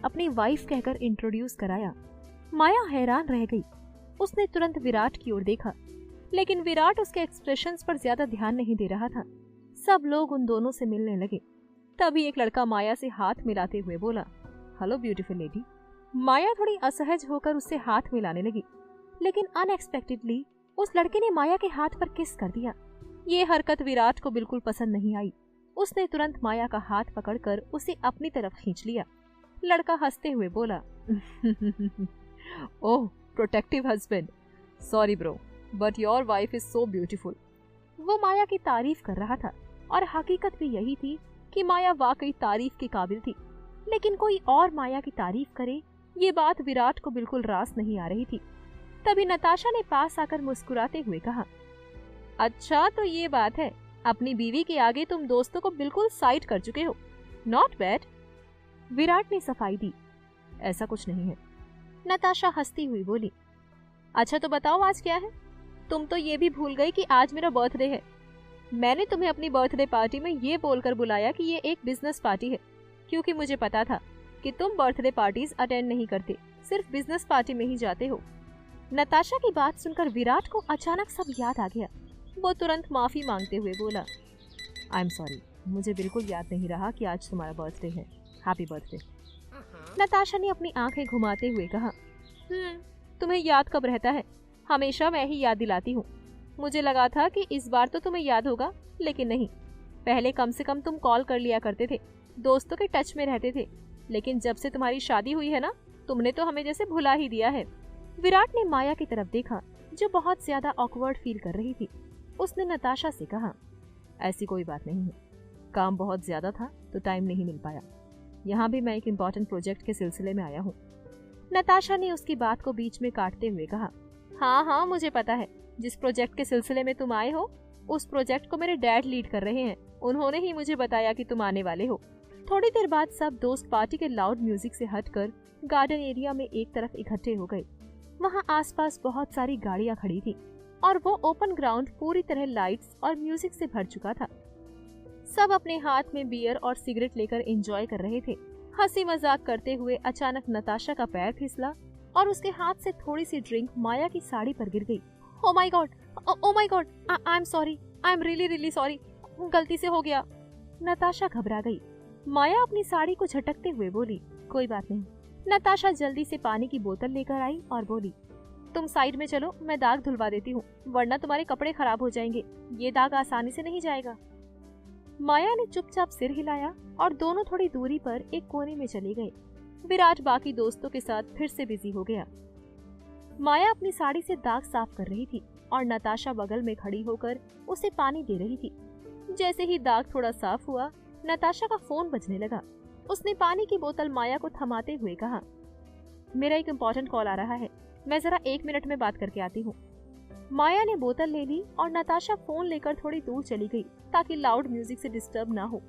अपनी वाइफ कहकर इंट्रोड्यूस कराया। माया हैरान रह गई। उसने तुरंत विराट की ओर देखा, लेकिन विराट उसके एक्सप्रेशंस पर ज्यादा ध्यान नहीं दे रहा था। सब लोग उन दोनों से मिलने लगे। तभी एक लड़का माया से हाथ मिलाते हुए बोला, हेलो ब्यूटीफुल लेडी। माया थोड़ी असहज होकर उससे हाथ मिलाने लगी, लेकिन अनएक्सपेक्टेडली उस लड़के ने माया के हाथ पर किस कर दिया। ये हरकत विराट को बिल्कुल पसंद नहीं आई। उसने तुरंत माया का हाथ पकड़कर उसे अपनी तरफ खींच लिया। लड़का हंसते हुए बोला, oh protective husband, sorry bro, but your wife is so beautiful. वो माया की तारीफ कर रहा था और हकीकत भी यही थी कि माया वाकई तारीफ के काबिल थी, लेकिन कोई और माया की तारीफ करे ये बात विराट को बिल्कुल रास नहीं आ रही थी। तभी नताशा ने पास आकर मुस्कुराते हुए कहा, अच्छा तो ये बात है, अपनी बीवी के आगे तुम दोस्तों को बिल्कुल साइड कर चुके हो। Not bad. विराट ने सफाई दी, ऐसा कुछ नहीं है। नताशा हंसती हुई बोली, अच्छा तो बताओ आज क्या है? तुम तो ये भी भूल गई कि आज मेरा बर्थडे है। मैंने तुम्हें अपनी बर्थडे पार्टी में ये बोलकर बुलाया कि ये एक बिजनेस पार्टी है, क्योंकि मुझे पता था कि तुम बर्थडे पार्टीज अटेंड नहीं करते, सिर्फ बिजनेस पार्टी में ही जाते हो। नताशा की बात सुनकर विराट को अचानक सब याद आ गया। वो तुरंत माफी मांगते हुए बोला, आई एम सॉरी, मुझे बिल्कुल याद नहीं रहा कि आज तुम्हारा बर्थडे है। Happy birthday. नताशा ने अपनी आंखें घुमाते हुए कहा, तुम्हें याद कब रहता है? हमेशा मैं ही याद दिलाती हूँ। मुझे लगा था कि इस बार तो तुम्हें याद होगा, लेकिन नहीं। पहले कम से कम तुम कॉल कर लिया करते थे, दोस्तों के टच में रहते थे, लेकिन जब से तुम्हारी शादी हुई है ना, तुमने तो हमें जैसे भुला ही दिया है। विराट ने माया की तरफ देखा, जो बहुत ज्यादा ऑकवर्ड फील कर रही थी। उसने नताशा से कहा, ऐसी कोई बात नहीं है, काम बहुत ज्यादा था तो टाइम नहीं मिल पाया। यहाँ भी मैं एक इम्पोर्टेंट प्रोजेक्ट के सिलसिले में आया हूँ। नताशा ने उसकी बात को बीच में काटते हुए कहा, हाँ मुझे पता है, जिस प्रोजेक्ट के सिलसिले में तुम आए हो उस प्रोजेक्ट को मेरे डैड लीड कर रहे हैं। उन्होंने ही मुझे बताया कि तुम आने वाले हो। थोड़ी देर बाद सब दोस्त पार्टी के लाउड म्यूजिक से हटकर गार्डन एरिया में एक तरफ इकट्ठे हो गए। वहाँ आसपास बहुत सारी गाड़ियाँ खड़ी थी और वो ओपन ग्राउंड पूरी तरह लाइट्स और म्यूजिक से भर चुका था। सब अपने हाथ में बियर और सिगरेट लेकर एंजॉय कर रहे थे। हंसी मजाक करते हुए अचानक नताशा का पैर फिसला और उसके हाथ से थोड़ी सी ड्रिंक माया की साड़ी पर गिर गई। Oh my God, I am sorry, I am really sorry, गलती से हो गया। नताशा घबरा गई। माया अपनी साड़ी को झटकते हुए बोली, कोई बात नहीं। नताशा जल्दी से पानी की बोतल लेकर आई और बोली, तुम साइड में चलो, मैं दाग धुलवा देती हूँ, वरना तुम्हारे कपड़े खराब हो जाएंगे। ये दाग आसानी से नहीं जाएगा। माया ने चुपचाप सिर हिलाया और दोनों थोड़ी दूरी पर एक कोने में चले गए। विराट बाकी दोस्तों के साथ फिर से बिजी हो गया। माया अपनी साड़ी से दाग साफ कर रही थी और नताशा बगल में खड़ी होकर उसे पानी दे रही थी। जैसे ही दाग थोड़ा साफ हुआ, नताशा का फोन बजने लगा। उसने पानी की बोतल माया को थमाते हुए कहा, मेरा एक इम्पोर्टेंट कॉल आ रहा है, मैं जरा 1 मिनट में बात करके आती हूँ। माया ने बोतल ले ली और नताशा फोन लेकर थोड़ी दूर चली गई ताकि लाउड म्यूजिक से डिस्टर्ब ना हो।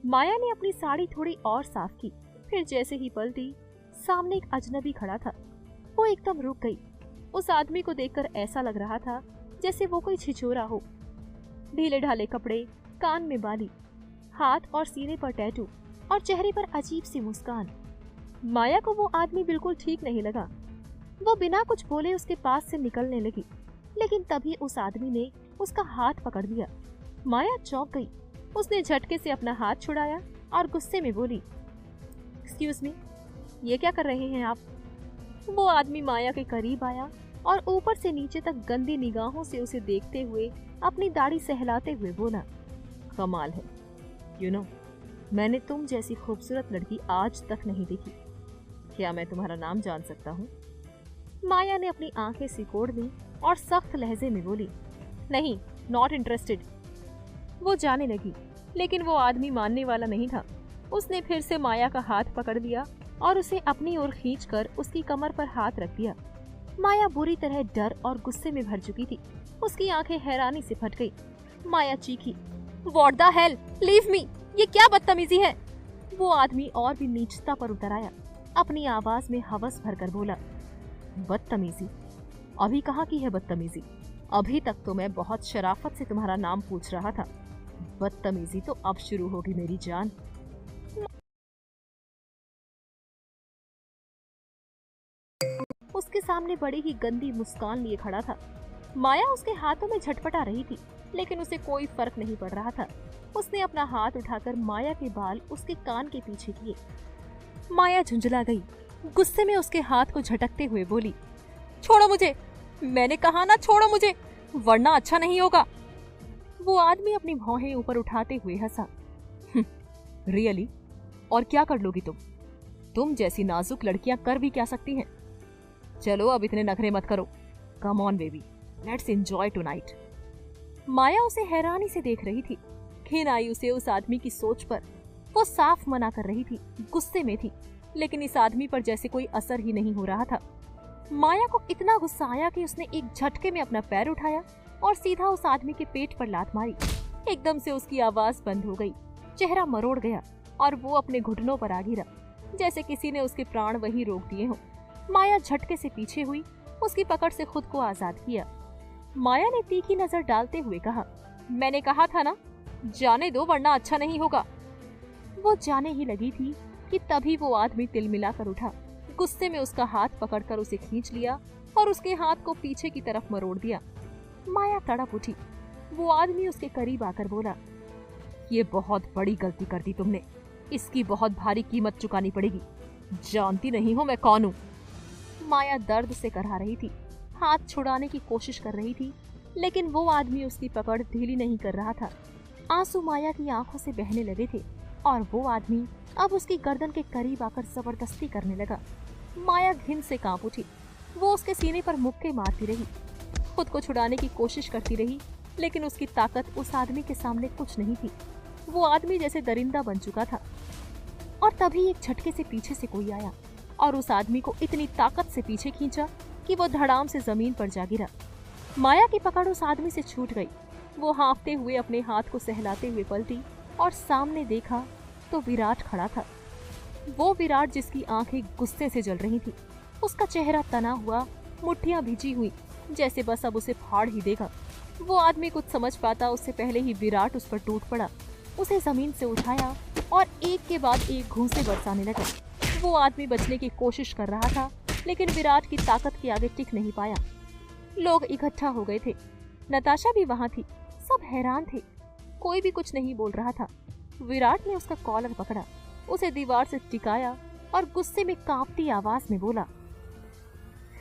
माया ने अपनी साड़ी थोड़ी और साफ की, फिर जैसे ही पलटी, सामने एक अजनबी खड़ा था। वो एकदम रुक गई। उस आदमी को देखकर ऐसा लग रहा था जैसे वो कोई छिछोरा हो। ढीले ढाले कपड़े, कान में बाली, हाथ और सीने पर टैटू और चेहरे पर अजीब सी मुस्कान। माया को वो आदमी बिल्कुल ठीक नहीं लगा। वो बिना कुछ बोले उसके पास से निकलने लगी, लेकिन तभी उस आदमी ने उसका हाथ पकड़ लिया। माया चौंक गई। उसने झटके से अपना हाथ छुड़ाया और गुस्से में बोली, एक्सक्यूज मी, ये क्या कर रहे हैं आप? वो आदमी माया के करीब आया और ऊपर से नीचे तक गंदी निगाहों से उसे देखते हुए अपनी दाढ़ी सहलाते हुए बोला, कमाल है, यू नो, मैंने तुम जैसी खूबसूरत लड़की आज तक नहीं देखी। क्या मैं तुम्हारा नाम जान सकता हूँ? माया ने अपनी आंखें सिकोड़ ली और सख्त लहजे में बोली, नहीं, नॉट इंटरेस्टेड। वो जाने लगी, लेकिन वो आदमी मानने वाला नहीं था। उसने फिर से माया का हाथ पकड़ लिया और उसे अपनी ओर खींचकर उसकी कमर पर हाथ रख दिया। माया बुरी तरह डर और गुस्से में भर चुकी थी। उसकी आंखें हैरानी से फट गई। माया चीखी, what the hell, leave me, ये क्या बदतमीजी है? वो आदमी और भी नीचता पर उतर आया। अपनी आवाज में हवस भरकर बोला, बदतमीजी? अभी कहाँ की है बदतमीजी? अभी तक तो मैं बहुत शराफत से तुम्हारा नाम पूछ रहा था। बदतमीजी तो अब शुरू होगी मेरी जान। उसके सामने बड़ी ही गंदी मुस्कान लिए खड़ा था। माया उसके हाथों में झटपटा रही थी, लेकिन उसे कोई फर्क नहीं पड़ रहा था। उसने अपना हाथ उठाकर माया के बाल उसके कान के पीछे किए। माया झुंझला गई, गुस्से में उसके हाथ को झटकते हुए बोली, छोड़ो मुझे, मैंने कहा ना छोड़ो मुझे, वरना अच्छा नहीं होगा। वो आदमी अपनी भौहें ऊपर उठाते हुए हंसा। रियली? और क्या कर लोगी तुम जैसी नाजुक लड़कियां कर भी क्या सकती हैं? चलो अब इतने नखरे मत करो। Come on baby, let's enjoy tonight. Maya उसे हैरानी से देख रही थी। घिन आई उसे उस आदमी की सोच पर। वो साफ मना कर रही थी, गुस्से में थी, लेकिन इस आदमी पर जैसे कोई असर ही नहीं हो रहा था। माया को इतना गुस्सा आया कि उसने एक झटके में अपना पैर उठाया और सीधा उस आदमी के पेट पर लात मारी। एकदम से उसकी आवाज बंद हो गई, चेहरा मरोड़ गया और वो अपने घुटनों पर आ गिरा, जैसे किसी ने उसके प्राण वहीं रोक दिए हों। माया झटके से पीछे हुई, उसकी पकड़ से खुद को आजाद किया। माया ने तीखी नजर डालते हुए कहा, मैंने कहा था ना, जाने दो वरना अच्छा नहीं होगा। वो जाने ही लगी थी कि तभी वो आदमी तिलमिलाकर उठा, गुस्से में उसका हाथ पकड़कर उसे खींच लिया और उसके हाथ को पीछे की तरफ मरोड़ दिया। माया तड़प उठी। वो आदमी उसके करीब आकर बोला, ये बहुत बड़ी गलती कर दी तुमने, इसकी बहुत भारी कीमत चुकानी पड़ेगी। जानती नहीं हो मैं कौन हूँ? माया दर्द से करहा रही थी, हाथ छुड़ाने की कोशिश कर रही थी, लेकिन वो आदमी उसकी पकड़ ढीली नहीं कर रहा था। आंसू माया की आंखों से बहने लगे थे और वो आदमी अब उसकी गर्दन के करीब आकर जबरदस्ती करने लगा। माया घिन से कांप उठी। वो उसके सीने पर मुक्के मारती रही, खुद को छुड़ाने की कोशिश करती रही, लेकिन उसकी ताकत उस आदमी के सामने कुछ नहीं थी। वो आदमी जैसे दरिंदा बन चुका था। और तभी एक झटके से पीछे से कोई आया और उस आदमी को इतनी ताकत से पीछे खींचा कि वो धड़ाम से जमीन पर जा गिरा। माया की पकड़ उस आदमी से छूट गई। वो हाँफते हुए अपने हाथ को सहलाते हुए पलटी और सामने देखा तो विराट खड़ा था। वो विराट जिसकी आंखें गुस्से से जल रही थी, उसका चेहरा तना हुआ, मुट्ठियां भिजी हुई, जैसे बस अब उसे फाड़ ही देगा। वो आदमी कुछ समझ पाता उससे पहले ही विराट उस पर टूट पड़ा, उसे जमीन से उठाया और एक के बाद एक घूंसे बरसाने लगा। वो आदमी बचने की कोशिश कर रहा था, लेकिन विराट की ताकत के आगे टिक नहीं पाया। लोग इकट्ठा हो गए थे, नताशा भी वहां थी, सब हैरान थे, कोई भी कुछ नहीं बोल रहा था। विराट ने उसका कॉलर पकड़ा, उसे दीवार से टिकाया और गुस्से में कांपती आवाज में बोला,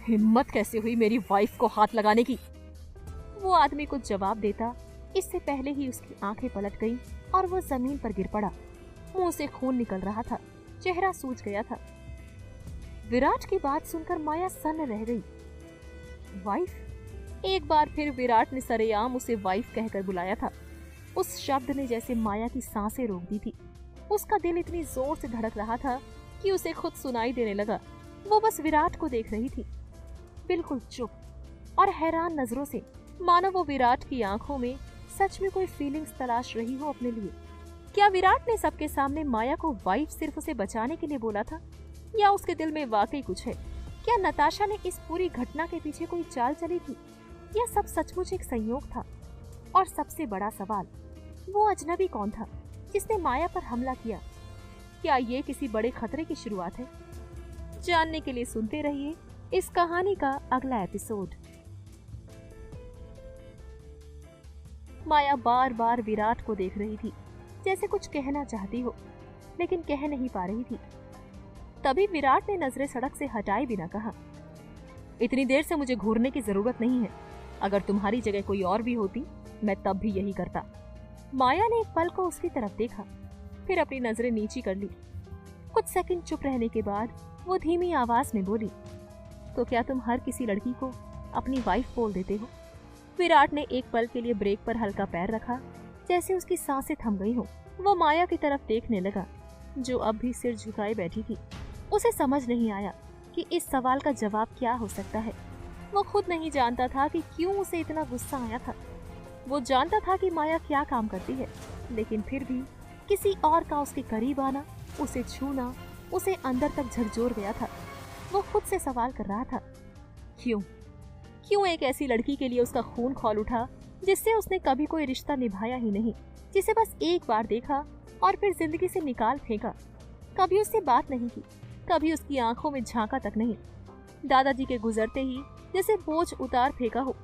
हिम्मत कैसे हुई मेरी वाइफ को हाथ लगाने की? वो आदमी कुछ जवाब देता इससे पहले ही उसकी आंखें पलट गईं और वो जमीन पर गिर पड़ा। मुंह से खून निकल रहा था, चेहरा सूज गया था। विराट की बात सुनकर माया सन्न रह गई। वाइफ? एक बार फिर विराट ने सरेआम उसे वाइफ कहकर बुलाया था। उस शब्द ने जैसे माया की सांसें रोक दी थी। उसका दिल इतनी जोर से धड़क रहा था कि उसे खुद सुनाई देने लगा। वो बस विराट को देख रही थी, बिल्कुल चुप और हैरान नजरों से, मानो वो विराट की आंखों में सच में कोई फीलिंग्स तलाश रही हो अपने लिए। क्या विराट ने सबके सामने माया को वाइफ सिर्फ उसे बचाने के लिए बोला था, या उसके दिल में वाकई कुछ है? क्या नताशा ने इस पूरी घटना के पीछे कोई चाल चली थी, या सब सचमुच एक संयोग था? और सबसे बड़ा सवाल, वो अजनबी कौन था जिसने माया पर हमला किया? क्या ये किसी बड़े खतरे की शुरुआत है? जानने के लिए सुनते रहिए इस कहानी का अगला एपिसोड। माया बार बार विराट को देख रही थी, जैसे कुछ कहना चाहती हो, लेकिन कह नहीं पा रही थी। तभी विराट ने नजरें सड़क से हटाए बिना कहा, इतनी देर से मुझे घूरने की जरूरत नहीं है। अगर तुम्हारी जगह कोई और भी होती, मैं तब भी यही करता। माया ने एक पल को उसकी तरफ देखा, फिर अपनी नजरें नीची कर ली। कुछ सेकंड चुप रहने के बाद वो धीमी आवाज में बोली, तो क्या तुम हर किसी लड़की को अपनी वाइफ बोल देते हो? विराट ने एक पल के लिए ब्रेक पर हल्का पैर रखा, जैसे उसकी सांसें थम गई हो। वो माया की तरफ देखने लगा, जो अब भी सिर झुकाए बैठी थी। उसे समझ नहीं आया कि इस सवाल का जवाब क्या हो सकता है। वो खुद नहीं जानता था कि क्यों उसे इतना गुस्सा आया था। वो जानता था कि माया क्या काम करती है, लेकिन फिर भी किसी और का उसके करीब आना, उसे छूना, उसे अंदर तक झकझोर गया था। वो खुद से सवाल कर रहा था, क्यों एक ऐसी लड़की के लिए उसका खून खौल उठा, जिससे उसने कभी कोई रिश्ता निभाया ही नहीं, जिसे बस एक बार देखा और फिर जिंदगी से निकाल फेंका। कभी उससे बात नहीं की, कभी उसकी आंखों में झांका तक नहीं। दादाजी के गुजरते ही जैसे बोझ उतार फेंका हो,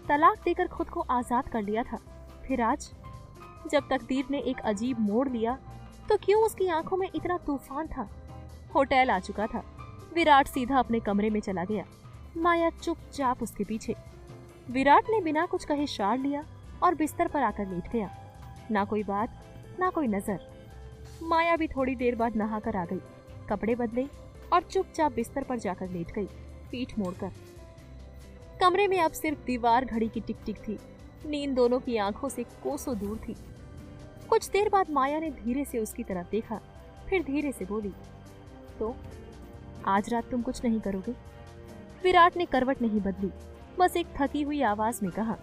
तलाक देकर खुद को आजाद कर लिया था। फिर आज जब तकदीर ने एक अजीब मोड़ लिया तो क्यों उसकी आंखों में इतना तूफान था। होटल आ चुका था। विराट सीधा अपने कमरे में चला गया, माया चुपचाप उसके पीछे। विराट ने बिना कुछ कहे शार लिया और बिस्तर पर आकर लेट गया। ना कोई बात, ना कोई नजर। माया भी थोड़ी देर बाद नहाकर आ गई, कपड़े बदले और चुपचाप बिस्तर पर जाकर लेट गई, पीठ मोड़कर। कमरे में अब सिर्फ दीवार घड़ी की टिक टिक थी। नींद दोनों की आंखों से कोसों दूर थी। कुछ देर बाद माया ने धीरे से उसकी तरफ देखा, फिर धीरे से बोली, तो आज रात तुम कुछ नहीं करोगे? विराट ने करवट नहीं बदली, बस एक थकी हुई आवाज में कहा,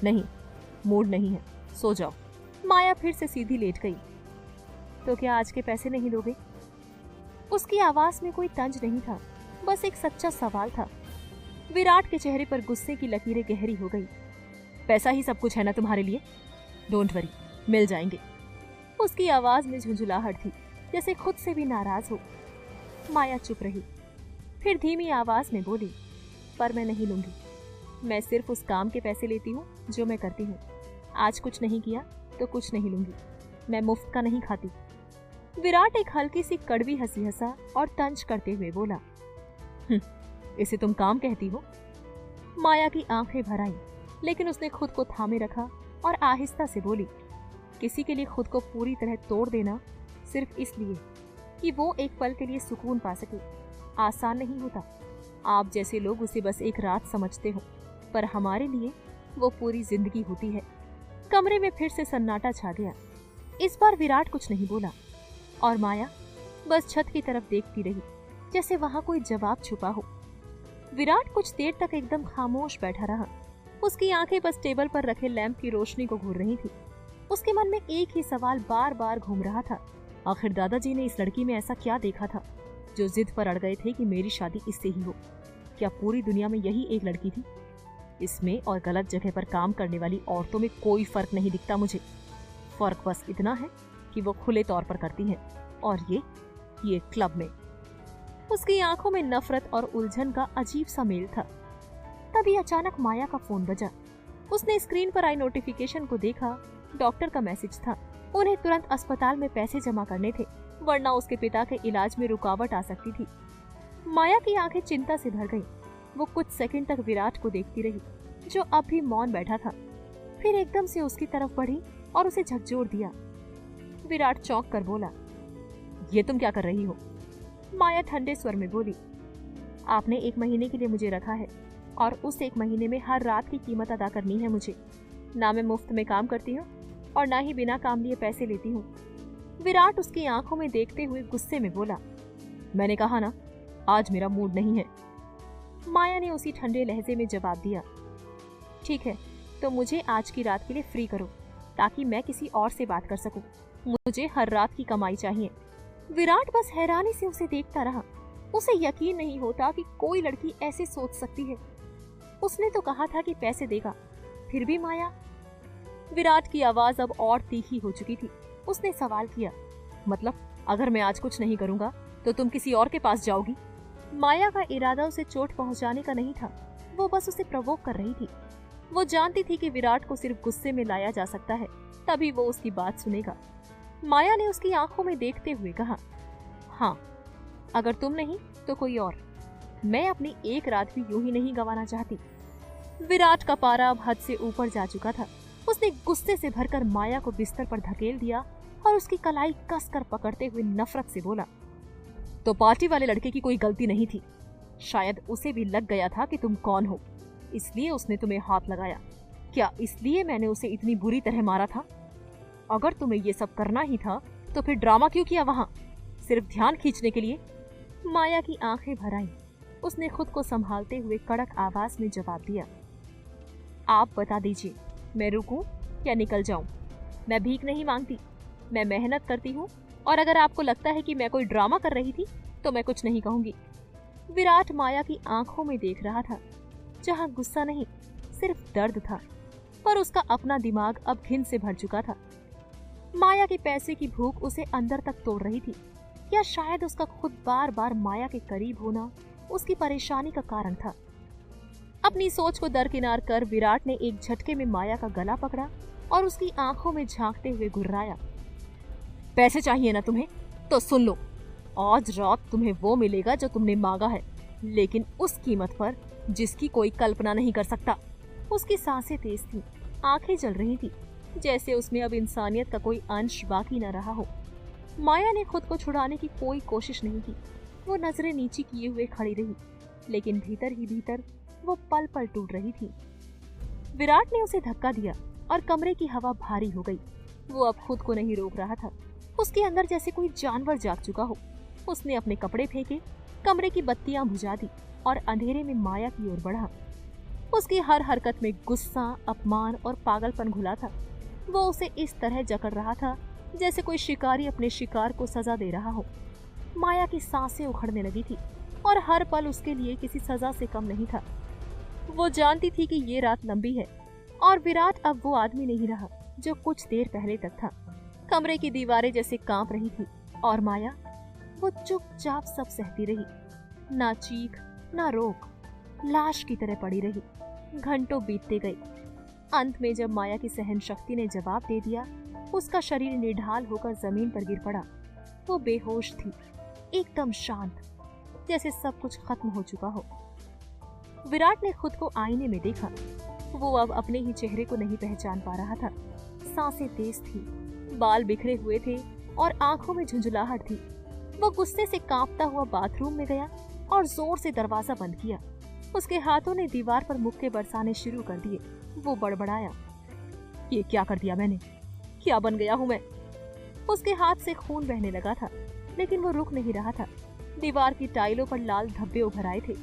नहीं, मूड नहीं है, सो जाओ। माया फिर से सीधी लेट गई। तो क्या आज के पैसे नहीं दोगे? उसकी आवाज में कोई तंज नहीं था, बस एक सच्चा सवाल था। विराट के चेहरे पर गुस्से की लकीरें गहरी हो गई। पैसा ही सब कुछ है ना तुम्हारे लिए? डोंट वरी, मिल जाएंगे। उसकी आवाज में झुंझुलाहट थी, जैसे खुद से भी नाराज हो। माया चुप रही, फिर धीमी आवाज में बोली, पर मैं नहीं लूंगी। मैं सिर्फ उस काम के पैसे लेती हूँ जो मैं करती हूँ। आज कुछ नहीं किया तो कुछ नहीं लूंगी। मैं मुफ्त का नहीं खाती। विराट एक हल्की सी कड़वी हंसी हंसा और तंज करते हुए बोला, इसे तुम काम कहती हो? माया की आंखें भर आईं, लेकिन उसने खुद को थामे रखा और आहिस्ता से बोली, किसी के लिए खुद को पूरी तरह तोड़ देना सिर्फ इसलिए कि वो एक पल के लिए सुकून पा सके, आसान नहीं होता। आप जैसे लोग उसे बस एक रात समझते हो, पर हमारे लिए वो पूरी जिंदगी होती है। कमरे में फिर से सन्नाटा छा गया। इस बार विराट कुछ नहीं बोला और माया बस छत की तरफ देखती रही, जैसे वहां कोई जवाब छुपा हो। विराट कुछ देर तक एकदम खामोश बैठा रहा। उसकी आंखें बस टेबल पर रखे लैंप की रोशनी को घूर रही थी। उसके मन में एक ही सवाल बार बार घूम रहा था, आखिर दादाजी ने इस लड़की में ऐसा क्या देखा था जो जिद पर अड़ गए थे कि मेरी शादी इससे ही हो? क्या पूरी दुनिया में यही एक लड़की थी? इसमें और गलत जगह पर काम करने वाली औरतों में कोई फर्क नहीं दिखता मुझे। फर्क बस इतना है कि वो खुले तौर पर करती हैं, और ये क्लब में। उसकी आंखों में नफरत और उलझन का अजीब सा मेल था। तभी अचानक माया का फोन बजा। उसने स्क्रीन पर आई नोटिफिकेशन को देखा। डॉक्टर का मैसेज था। उन्हें तुरंत अस्पताल में पैसे जमा करने थे, वरना उसके पिता के इलाज में रुकावट आ सकती थी। माया की आंखें चिंता से भर गईं। वो कुछ सेकंड तक विराट को देखती रही, जो अब भी मौन बैठा था। फिर एकदम से उसकी तरफ बढ़ी और उसे झकझोर दिया। विराट चौंक कर बोला, ये तुम क्या कर रही हो? माया ठंडे स्वर में बोली, आपने 1 महीने के लिए मुझे रखा है और उस 1 महीने में हर रात की कीमत अदा करनी है मुझे। ना मैं मुफ्त में काम करती हूँ और ना ही बिना काम लिए पैसे लेती हूँ। विराट उसकी आंखों में देखते हुए गुस्से में बोला, मैंने कहा ना, आज मेरा मूड नहीं है। माया ने उसी ठंडे लहजे में जवाब दिया, ठीक है, तो मुझे आज की रात के लिए फ्री करो ताकि मैं किसी और से बात कर सकूं। मुझे हर रात की कमाई चाहिए। विराट बस हैरानी से उसे देखता रहा। उसे यकीन नहीं होता कि कोई लड़की ऐसे सोच सकती है। उसने तो कहा था कि पैसे देगा, फिर भी माया। विराट की आवाज अब और तीखी हो चुकी थी। उसने सवाल किया, मतलब अगर मैं आज कुछ नहीं करूंगा तो तुम किसी और के पास जाओगी? माया का इरादा उसे चोट पहुंचाने का नहीं था, वो बस उसे प्रवोक कर रही थी। वो जानती थी कि विराट को सिर्फ गुस्से में लाया जा सकता है, तभी वो उसकी बात सुनेगा। माया ने उसकी आंखों में देखते हुए कहा, हाँ, अगर तुम नहीं तो कोई और। मैं अपनी एक रात भी यूं ही नहीं गंवाना चाहती। विराट का पारा अब हद से ऊपर जा चुका था। उसने गुस्से से भरकर माया को बिस्तर पर धकेल दिया और उसकी कलाई कसकर पकड़ते हुए नफरत से बोला, तो पार्टी वाले लड़के की कोई गलती नहीं थी। शायद उसे भी लग गया था कि तुम कौन हो, इसलिए उसने तुम्हें हाथ लगाया। क्या इसलिए मैंने उसे इतनी बुरी तरह मारा था? अगर तुम्हें ये सब करना ही था तो फिर ड्रामा क्यों किया वहां, सिर्फ ध्यान खींचने के लिए? माया की आंखें भर आईं। उसने खुद को संभालते हुए कड़क आवाज में जवाब दिया, आप बता दीजिए, मैं रुकूं या निकल जाऊं? मैं भीख नहीं मांगती, मैं मेहनत करती हूँ, और अगर आपको लगता है कि मैं कोई ड्रामा कर रही थी तो मैं कुछ नहीं कहूंगी। विराट माया की आंखों में देख रहा था, जहां गुस्सा नहीं, सिर्फ दर्द था, पर उसका अपना दिमाग अब घिन से भर चुका था। माया के पैसे की भूख उसे अंदर तक तोड़ रही थी, या शायद उसका खुद बार बार माया के करीब होना उसकी परेशानी का कारण था। अपनी सोच को दरकिनार कर विराट ने एक झटके में माया का गला पकड़ा और उसकी आंखों में झांकते हुए गुर्राया, पैसे चाहिए ना तुम्हें? तो सुन लो, आज रात तुम्हें वो मिलेगा जो तुमने मांगा है, लेकिन उस कीमत पर जिसकी कोई कल्पना नहीं कर सकता। उसकी सांसें तेज थी, आंखें जल रही थी, जैसे उसमें अब इंसानियत का कोई अंश बाकी न रहा हो। माया ने खुद को छुड़ाने की कोई कोशिश नहीं की। वो नजरें नीची किए हुए खड़ी रही, लेकिन भीतर ही भीतर वो पल पल टूट रही थी। विराट ने उसे धक्का दिया और कमरे की हवा भारी हो गई। वो अब खुद को नहीं रोक रहा था। उसके अंदर जैसे कोई जानवर जाग चुका हो। उसने अपने कपड़े फेंके, कमरे की बत्तियां बुझा दी और अंधेरे में माया की ओर बढ़ा। उसकी हर हरकत में गुस्सा, अपमान और पागलपन घुला था। वो उसे इस तरह जकड़ रहा था जैसे कोई शिकारी अपने शिकार को सजा दे रहा हो। माया की सांसें उखड़ने लगी थी और हर पल उसके लिए किसी सजा से कम नहीं था। वो जानती थी कि ये रात लंबी है और विराट अब वो आदमी नहीं रहा जो कुछ देर पहले तक था। कमरे की दीवारें जैसे कांप रही थी और माया, वो चुपचाप सब सहती रही। ना चीख, ना रोक, लाश की तरह पड़ी रही। घंटों बीतते गए। अंत में जब माया की सहन शक्ति ने जवाब दे दिया, उसका शरीर निढाल होकर जमीन पर गिर पड़ा। वो बेहोश थी, एकदम शांत, जैसे सब कुछ खत्म हो चुका हो। विराट ने खुद को आईने में देखा। वो अब अपने ही चेहरे को नहीं पहचान पा रहा था। सांसें तेज थी, बाल बिखरे हुए थे और आंखों में झुंझुलाहट थी। वो गुस्से से कांपता हुआ बाथरूम में गया और जोर से दरवाजा बंद किया। उसके हाथों ने दीवार पर मुक्के बरसाने शुरू कर दिए। वो बड़बड़ाया, ये क्या कर दिया मैंने? क्या बन गया हूं मैं? उसके हाथ से खून बहने लगा था, लेकिन वो रुक नहीं रहा था। दीवार की टाइलों पर लाल धब्बे उभर आए थे।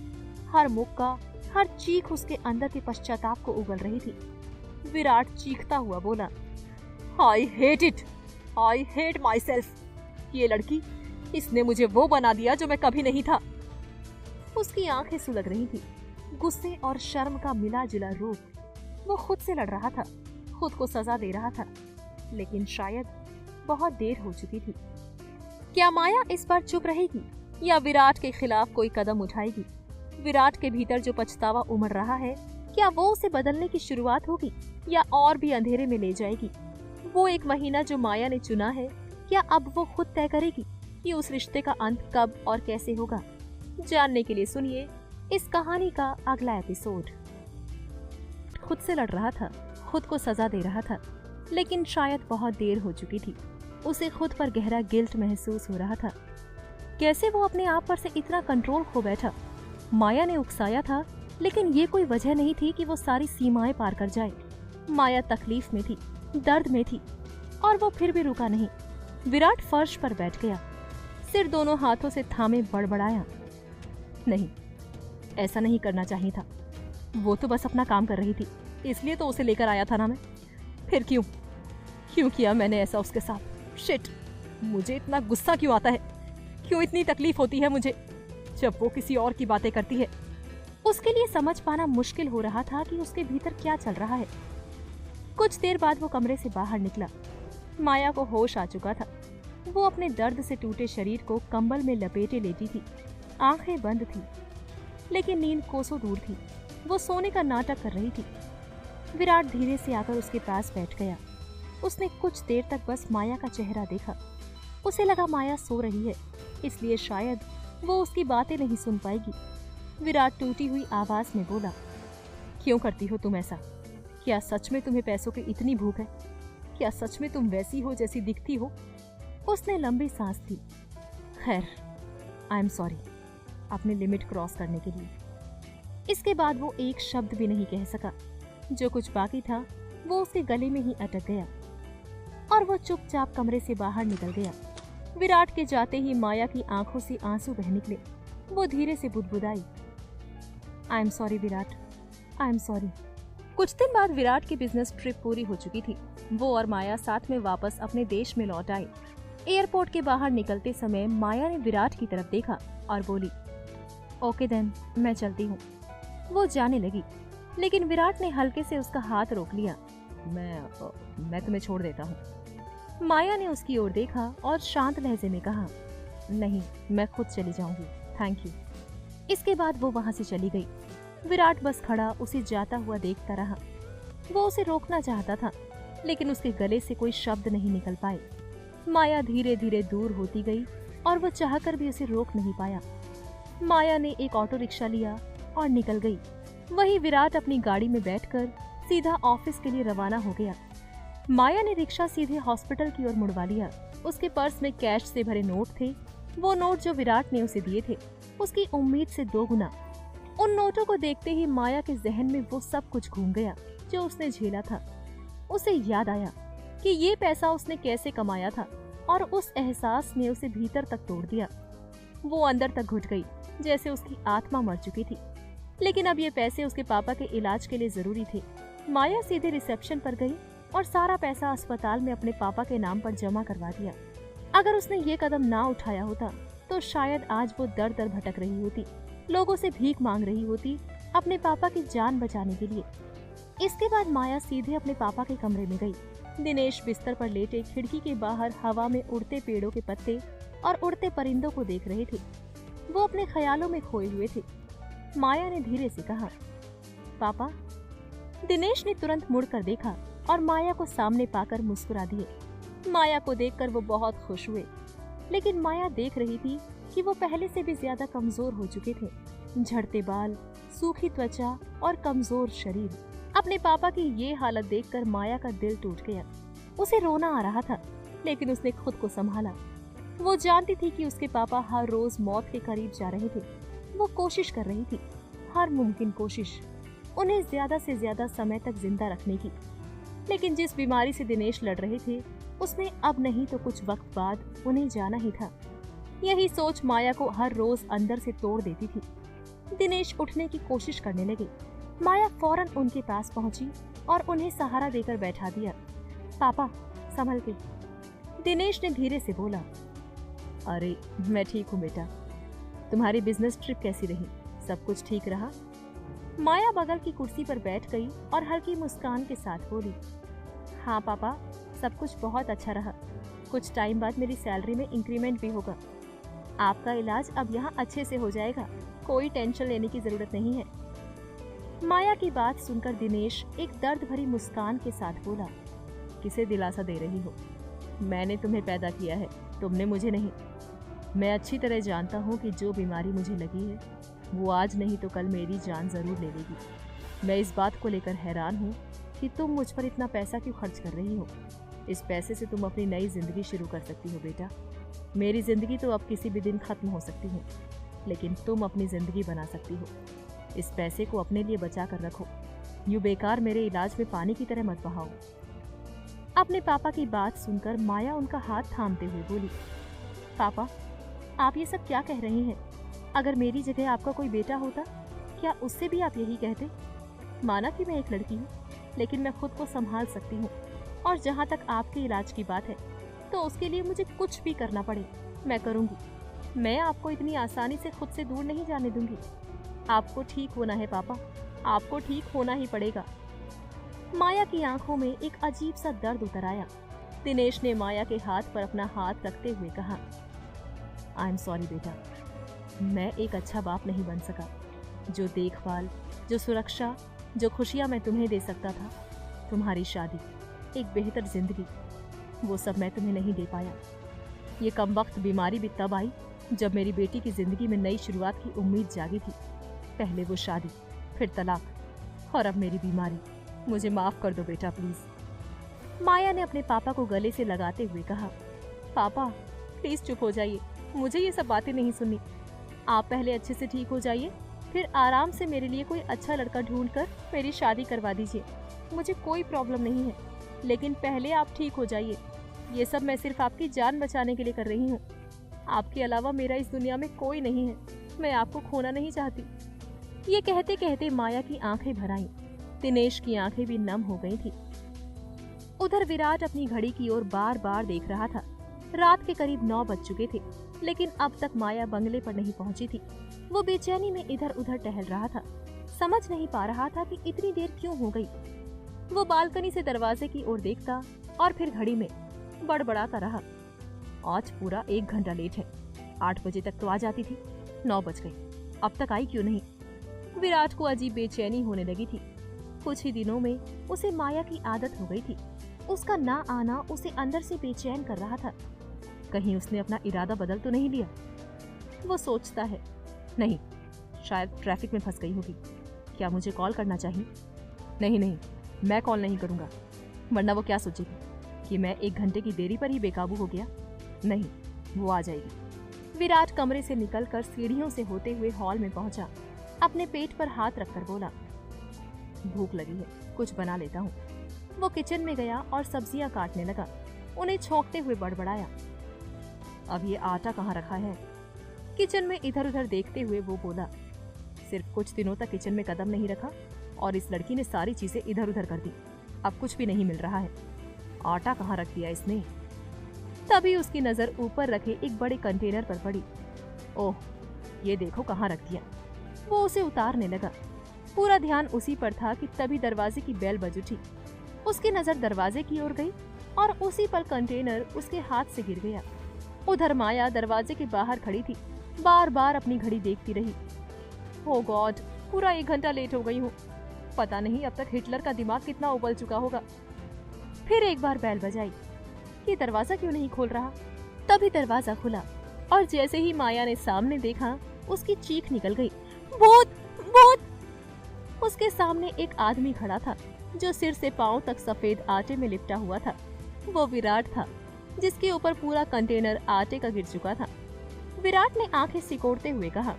हर मुक्का, हर चीख उसके अंदर के पश्चाताप को उगल रही थी। विराट चीखता हुआ बोला, I hate it, I hate my self. ये लड़की, इसने मुझे वो बना दिया जो मैं कभी नहीं था। उसकी आंखें सुलग रही थी, गुस्से और शर्म का मिला जुला रूप। वो खुद से लड़ रहा था, खुद को सजा दे रहा था, लेकिन शायद बहुत देर हो चुकी थी। क्या माया इस बार चुप रहेगी या विराट के खिलाफ कोई कदम उठाएगी? विराट के भीतर जो पछतावा उमड़ रहा है, क्या वो उसे बदलने की शुरुआत होगी या और भी अंधेरे में ले जाएगी? वो एक महीना जो माया ने चुना है, क्या अब वो खुद तय करेगी कि उस रिश्ते का अंत कब और कैसे होगा? जानने के लिए सुनिए इस कहानी का अगला एपिसोड। खुद से लड़ रहा था, खुद को सजा दे रहा था, लेकिन शायद बहुत देर हो चुकी थी। उसे खुद पर गहरा गिल्ट महसूस हो रहा था। कैसे वो अपने आप पर से इतना कंट्रोल खो बैठा? माया ने उकसाया था, लेकिन ये कोई वजह नहीं थी कि वो सारी सीमाएं पार कर जाए। माया तकलीफ में थी, दर्द में थी, और वो फिर भी रुका नहीं। विराट फर्श पर बैठ गया, सिर दोनों हाथों से थामे बड़बड़ाया, नहीं, ऐसा नहीं करना चाहिए था। वो तो बस अपना काम कर रही थी, इसलिए तो उसे लेकर आया था ना मैं। फिर क्यों किया मैंने ऐसा उसके साथ? शिट, मुझे इतना गुस्सा क्यों आता है? क्यों इतनी तकलीफ होती है मुझे जब वो किसी और की बातें करती है? उसके लिए समझ पाना मुश्किल हो रहा था कि उसके भीतर क्या चल रहा है। कुछ देर बाद वो कमरे से बाहर निकला। माया को होश आ चुका था। वो अपने दर्द से टूटे शरीर को कंबल में लपेटे लेटी थी। आंखें बंद थी, लेकिन नींद कोसों दूर थी। वो सोने का नाटक कर रही थी। विराट धीरे से आकर उसके पास बैठ गया। उसने कुछ देर तक बस माया का चेहरा देखा। उसे लगा माया सो रही है, इसलिए शायद वो उसकी बातें नहीं सुन पाएगी। विराट टूटी हुई आवाज में बोला, क्यों करती हो तुम ऐसा? क्या सच में तुम्हें पैसों की इतनी भूख है? क्या सच में तुम वैसी हो जैसी दिखती हो? उसने लंबी सांस ली। खैर, आई एम सॉरी अपनी लिमिट क्रॉस करने के लिए। इसके बाद वो एक शब्द भी नहीं कह सका। जो कुछ बाकी था वो उसके गले में ही अटक गया और वो चुपचाप कमरे से बाहर निकल गया। विराट के जाते ही माया की आंखों से आंसू बह निकले। वो धीरे से बुदबुदाई, I am sorry Virat, I am sorry. कुछ दिन बाद विराट की बिजनेस ट्रिप पूरी हो चुकी थी। वो और माया साथ में वापस अपने देश में लौट आए। एयरपोर्ट के बाहर निकलते समय माया ने विराट की तरफ देखा और बोली, ओके देन, मैं चलती हूँ। वो जाने लगी, लेकिन विराट ने हल्के से उसका हाथ रोक लिया। मैं तुम्हें छोड़ देता हूँ। माया ने उसकी ओर देखा और शांत लहजे में कहा, नहीं, मैं खुद चली जाऊंगी, थैंक यू। इसके बाद वो वहां से चली गई। विराट बस खड़ा उसे जाता हुआ देखता रहा। वो उसे रोकना चाहता था, लेकिन उसके गले से कोई शब्द नहीं निकल पाए। माया धीरे धीरे दूर होती गई और वो चाहकर भी उसे रोक नहीं पाया। माया ने एक ऑटो रिक्शा लिया और निकल गई। वहीं विराट अपनी गाड़ी में बैठकर सीधा ऑफिस के लिए रवाना हो गया। माया ने रिक्शा सीधे हॉस्पिटल की ओर मुड़वा लिया। उसके पर्स में कैश से भरे नोट थे। वो नोट जो विराट ने उसे दिए थे, उसकी उम्मीद से 2 गुना। उन नोटों को देखते ही माया के जहन में वो सब कुछ घूम गया जो उसने झेला था। उसे याद आया कि ये पैसा उसने कैसे कमाया था और उस एहसास ने उसे भीतर तक तोड़ दिया। वो अंदर तक घुट गई, जैसे उसकी आत्मा मर चुकी थी। लेकिन अब ये पैसे उसके पापा के इलाज के लिए जरूरी थे। माया सीधे रिसेप्शन पर गई और सारा पैसा अस्पताल में अपने पापा के नाम पर जमा करवा दिया। अगर उसने ये कदम ना उठाया होता तो शायद आज वो दर दर भटक रही होती, लोगों से भीख मांग रही होती अपने पापा की जान बचाने के लिए। इसके बाद माया सीधे अपने पापा के कमरे में गई। दिनेश बिस्तर पर लेटे खिड़की के बाहर हवा में उड़ते पेड़ों के पत्ते और उड़ते परिंदों को देख रहे थे। वो अपने ख्यालों में खोए हुए थे। माया ने धीरे से कहा, पापा। दिनेश ने तुरंत मुड़कर देखा और माया को सामने पाकर मुस्कुरा दिए। माया को देखकर वो बहुत खुश हुए, लेकिन माया देख रही थी कि वो पहले से भी ज्यादा कमजोर हो चुके थे। झड़ते बाल, सूखी त्वचा और कमजोर शरीर। अपने पापा की ये हालत देखकर माया का दिल टूट गया। उसे रोना आ रहा था, लेकिन उसने खुद को संभाला। वो जानती थी कि उसके पापा हर रोज मौत के करीब जा रहे थे। वो कोशिश कर रही थी, हर मुमकिन कोशिश, उन्हें ज्यादा से ज्यादा समय तक जिंदा रखने की। लेकिन जिस बीमारी से दिनेश लड़ रहे थे, उसमें अब नहीं तो कुछ वक्त बाद उन्हें जाना ही था। यही सोच माया को हर रोज अंदर से तोड़ देती थी। दिनेश उठने की कोशिश करने लगे। माया फौरन उनके पास पहुंची और उन्हें सहारा देकर बैठा दिया। पापा, संभल के, दिनेश ने धीरे से बोला। अरे मैं ठीक हूँ बेटा। तुम्हारी बिजनेस ट्रिप कैसी रही? सब कुछ ठीक रहा? माया बगल की कुर्सी पर बैठ गई और हल्की मुस्कान के साथ बोली, हाँ पापा, सब कुछ बहुत अच्छा रहा। कुछ टाइम बाद मेरी सैलरी में इंक्रीमेंट भी होगा। आपका इलाज अब यहाँ अच्छे से हो जाएगा, कोई टेंशन लेने की जरूरत नहीं है। माया की बात सुनकर दिनेश एक दर्द भरी मुस्कान के साथ बोला, किसे दिलासा दे रही हो? मैंने तुम्हें पैदा किया है, तुमने मुझे नहीं। मैं अच्छी तरह जानता हूँ कि जो बीमारी मुझे लगी है वो आज नहीं तो कल मेरी जान जरूर ले लेगी। मैं इस बात को लेकर हैरान हूँ कि तुम मुझ पर इतना पैसा क्यों खर्च कर रही हो। इस पैसे से तुम अपनी नई जिंदगी शुरू कर सकती हो बेटा। मेरी जिंदगी तो अब किसी भी दिन खत्म हो सकती है, लेकिन तुम अपनी जिंदगी बना सकती हो। इस पैसे को अपने लिए बचा कर रखो, यूं बेकार मेरे इलाज में पानी की तरह मत बहाओ। अपने पापा की बात सुनकर माया उनका हाथ थामते हुए बोली, पापा, आप ये सब क्या कह रहे हैं? अगर मेरी जगह आपका कोई बेटा होता, क्या उससे भी आप यही कहते? माना कि मैं एक लड़की हूँ, लेकिन मैं खुद को संभाल सकती हूँ। और जहाँ तक आपके इलाज की बात है, तो उसके लिए मुझे कुछ भी करना पड़े मैं करूँगी। मैं आपको इतनी आसानी से खुद से दूर नहीं जाने दूंगी। आपको ठीक होना है पापा, आपको ठीक होना ही पड़ेगा। माया की आंखों में एक अजीब सा दर्द उतर आया। दिनेश ने माया के हाथ पर अपना हाथ रखते हुए कहा, आई एम सॉरी बेटा, मैं एक अच्छा बाप नहीं बन सका। जो देखभाल, जो सुरक्षा, जो खुशियाँ मैं तुम्हें दे सकता था, तुम्हारी शादी, एक बेहतर जिंदगी, वो सब मैं तुम्हें नहीं दे पाया। ये कमबख्त बीमारी भी तब आई जब मेरी बेटी की जिंदगी में नई शुरुआत की उम्मीद जागी थी। पहले वो शादी, फिर तलाक, और अब मेरी बीमारी। मुझे माफ कर दो बेटा प्लीज। माया ने अपने पापा को गले से लगाते हुए कहा, पापा प्लीज चुप हो जाइए, मुझे ये सब बातें नहीं सुननी। आप पहले अच्छे से ठीक हो जाइए, फिर आराम से मेरे लिए कोई अच्छा लड़का ढूंढकर मेरी शादी करवा दीजिए। मुझे कोई प्रॉब्लम नहीं है, लेकिन पहले आप ठीक हो जाइए। ये सब मैं सिर्फ आपकी जान बचाने के लिए कर रही हूँ। आपके अलावा मेरा इस दुनिया में कोई नहीं है। मैं आपको खोना नहीं चाहती। ये कहते कहते माया की आंखें भर आईं। दिनेश की आंखें भी नम हो गई थी। उधर विराट अपनी घड़ी की ओर बार बार देख रहा था। रात के करीब 9 बज चुके थे, लेकिन अब तक माया बंगले पर नहीं पहुंची थी। वो बेचैनी में इधर उधर टहल रहा था, समझ नहीं पा रहा था कि इतनी देर क्यों हो गई। वो बालकनी से दरवाजे की ओर देखता और फिर घड़ी में बड़बड़ाता रहा, आज पूरा 1 घंटा लेट है। 8 बजे तक तो आ जाती थी, 9 बज गए। अब तक आई क्यों नहीं? विराट को अजीब बेचैनी होने लगी थी। कुछ ही दिनों में उसे माया की आदत हो गई थी। उसका ना आना उसे अंदर से बेचैन कर रहा था। कहीं उसने अपना इरादा बदल तो नहीं लिया? वो सोचता है, नहीं, शायद ट्रैफिक में फंस गई होगी। क्या मुझे कॉल करना चाहिए? नहीं, मैं कॉल नहीं करूंगा, वरना वो क्या सोचेगी कि मैं 1 घंटे की देरी पर ही बेकाबू हो गया। नहीं, वो आ जाएगी। विराट कमरे से निकलकर सीढ़ियों से होते हुए हॉल में पहुंचा। अपने पेट पर हाथ रखकर बोला, भूख लगी है, कुछ बना लेता हूँ। वो किचन में गया और सब्जियां काटने लगा। उन्हें छोंकते हुए बड़बड़ाया, अब ये आटा कहाँ रखा है? किचन में इधर उधर देखते हुए वो बोला, सिर्फ कुछ दिनों तक किचन में कदम नहीं रखा और इस लड़की ने सारी चीजें इधर उधर कर दी। अब कुछ भी नहीं मिल रहा है। आटा कहाँ रख दिया इसने? तभी उसकी नजर ऊपर रखे एक बड़े कंटेनर पर पड़ी। ओह, ये देखो कहाँ रख दिया। वो उसे उतारने लगा। पूरा ध्यान उसी पर था कि तभी दरवाजे की बेल बज उठी। उसकी नजर दरवाजे की ओर गई और उसी पर कंटेनर उसके हाथ से गिर गया। उधर माया दरवाजे के बाहर खड़ी थी, बार बार अपनी घड़ी देखती रही। ओह गॉड, पूरा 1 घंटा लेट हो गई हूँ। पता नहीं अब तक हिटलर का दिमाग कितना उबल चुका होगा। फिर एक बार बेल बजाई। ये दरवाजा क्यों नहीं खोल रहा? तभी दरवाजा खुला और जैसे ही माया ने सामने देखा, उसकी चीख निकल गई, भूत भूत! उसके सामने एक आदमी खड़ा था जो सिर से पांव तक सफेद आटे में लिपटा हुआ था। वो विराट था, जिसके ऊपर पूरा कंटेनर आटे का गिर चुका था। विराट ने आंखें सिकोड़ते हुए कहा,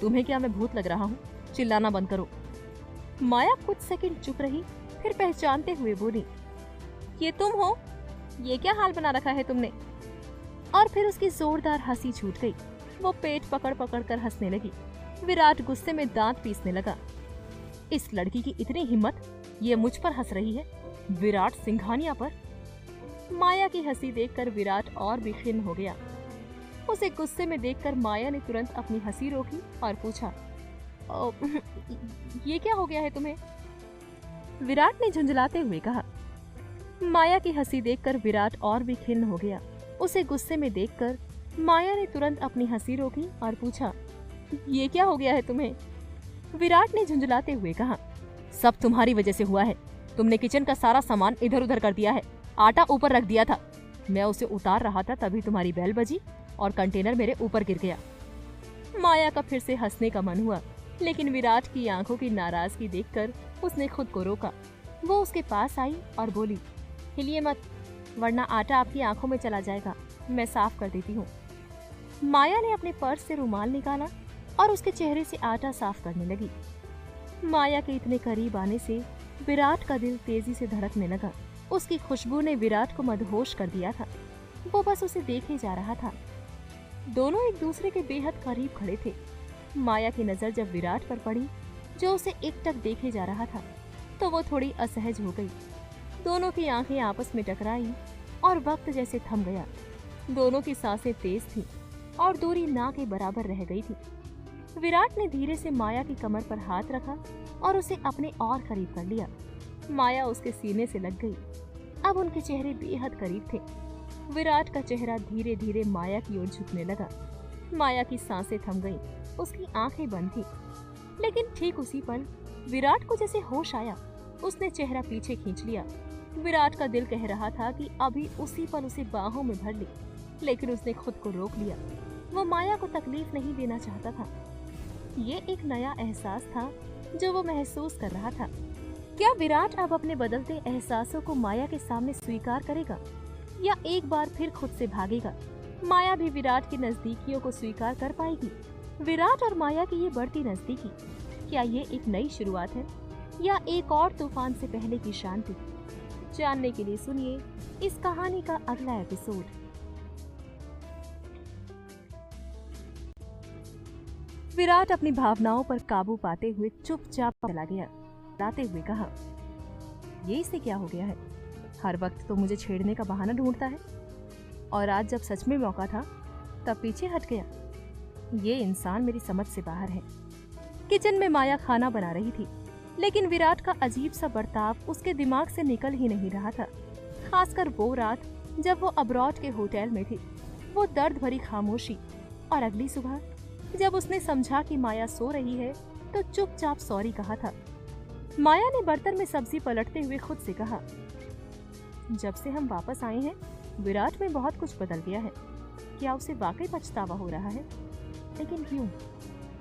तुम्हें क्या मैं भूत लग रहा हूँ? चिल्लाना बंद करो। माया कुछ सेकंड चुप रही, फिर पहचानते हुए बोली, ये तुम हो? ये क्या हाल बना रखा है तुमने? और फिर उसकी जोरदार हंसी छूट गई। वो पेट पकड़ पकड़ कर हंसने लगी। विराट गुस्से में दांत पीसने लगा। इस लड़की की इतनी हिम्मत, ये मुझ पर हंस रही है, विराट सिंघानिया पर। माया की हंसी देखकर विराट और भी खिन्न हो गया। उसे गुस्से में देखकर माया ने तुरंत अपनी हंसी रोकी और पूछा, ये क्या हो गया है तुम्हें? विराट ने झुंझलाते हुए कहा। माया की हंसी देखकर विराट और भी खिन्न हो गया। उसे गुस्से में देखकर माया ने तुरंत अपनी हंसी रोकी और पूछा, ये क्या हो गया है तुम्हें? विराट ने झुंझलाते हुए कहा, सब तुम्हारी वजह से हुआ है। तुमने किचन का सारा सामान इधर उधर कर दिया है। आटा ऊपर रख दिया था, मैं उसे उतार रहा था, तभी तुम्हारी बेल बजी और कंटेनर मेरे ऊपर गिर गया। माया का फिर से हंसने का मन हुआ, लेकिन विराट की आंखों की नाराजगी देखकर उसने खुद को रोका। वो उसके पास आई और बोली, हिलिए मत, वरना आटा आपकी आंखों में चला जाएगा। मैं साफ कर देती हूँ। माया ने अपने पर्स से रुमाल निकाला और उसके चेहरे से आटा साफ करने लगी। माया के इतने करीब आने से विराट का दिल तेजी से धड़कने लगा। उसकी खुशबू ने विराट को मदहोश कर दिया था। वो बस उसे देखे जा रहा था। दोनों एक दूसरे के बेहद करीब खड़े थे। माया की नजर जब विराट पर पड़ी, जो उसे एकटक देखे जा रहा था, तो वो थोड़ी असहज हो गई। दोनों की आंखें आपस में टकराई और वक्त जैसे थम गया। दोनों की सांसें तेज थी और दूरी ना के बराबर रह गई थी। विराट ने धीरे से माया की कमर पर हाथ रखा और उसे अपने और करीब कर लिया। माया उसके सीने से लग गई। अब उनके चेहरे बेहद करीब थे। विराट का चेहरा धीरे धीरे माया की ओर झुकने लगा। माया की सांसें थम गईं, उसकी आंखें बंद थी। लेकिन ठीक उसी पल विराट को जैसे होश आया, उसने चेहरा पीछे खींच लिया। विराट का दिल कह रहा था कि अभी उसी पल उसे बाहों में भर ले, लेकिन उसने खुद को रोक लिया। वो माया को तकलीफ नहीं देना चाहता था। ये एक नया एहसास था जो वो महसूस कर रहा था। क्या विराट अब अपने बदलते एहसासों को माया के सामने स्वीकार करेगा या एक बार फिर खुद से भागेगा? माया भी विराट की नजदीकियों को स्वीकार कर पाएगी? विराट और माया की ये बढ़ती नजदीकी, क्या ये एक नई शुरुआत है या एक और तूफान से पहले की शांति? जानने के लिए सुनिए इस कहानी का अगला एपिसोड। विराट अपनी भावनाओं पर काबू पाते हुए चुपचाप चला गया। लाते हुए कहा, ये इसे क्या हो गया है? हर वक्त तो मुझे छेड़ने का बहाना ढूंढता है, और आज जब सच में मौका था तब पीछे हट गया। ये इंसान मेरी समझ से बाहर है। किचन में माया खाना बना रही थी, लेकिन विराट का अजीब सा बर्ताव उसके दिमाग से निकल ही नहीं रहा था। खासकर वो रात जब वो अब्रॉड के होटल में थी। वो दर्द भरी खामोशी और अगली सुबह जब उसने समझा कि माया सो रही है तो चुपचाप सॉरी कहा था। माया ने बर्तन में सब्जी पलटते हुए खुद से कहा, जब से हम वापस आए हैं विराट में बहुत कुछ बदल गया है। क्या उसे वाकई पछतावा हो रहा है? लेकिन क्यों?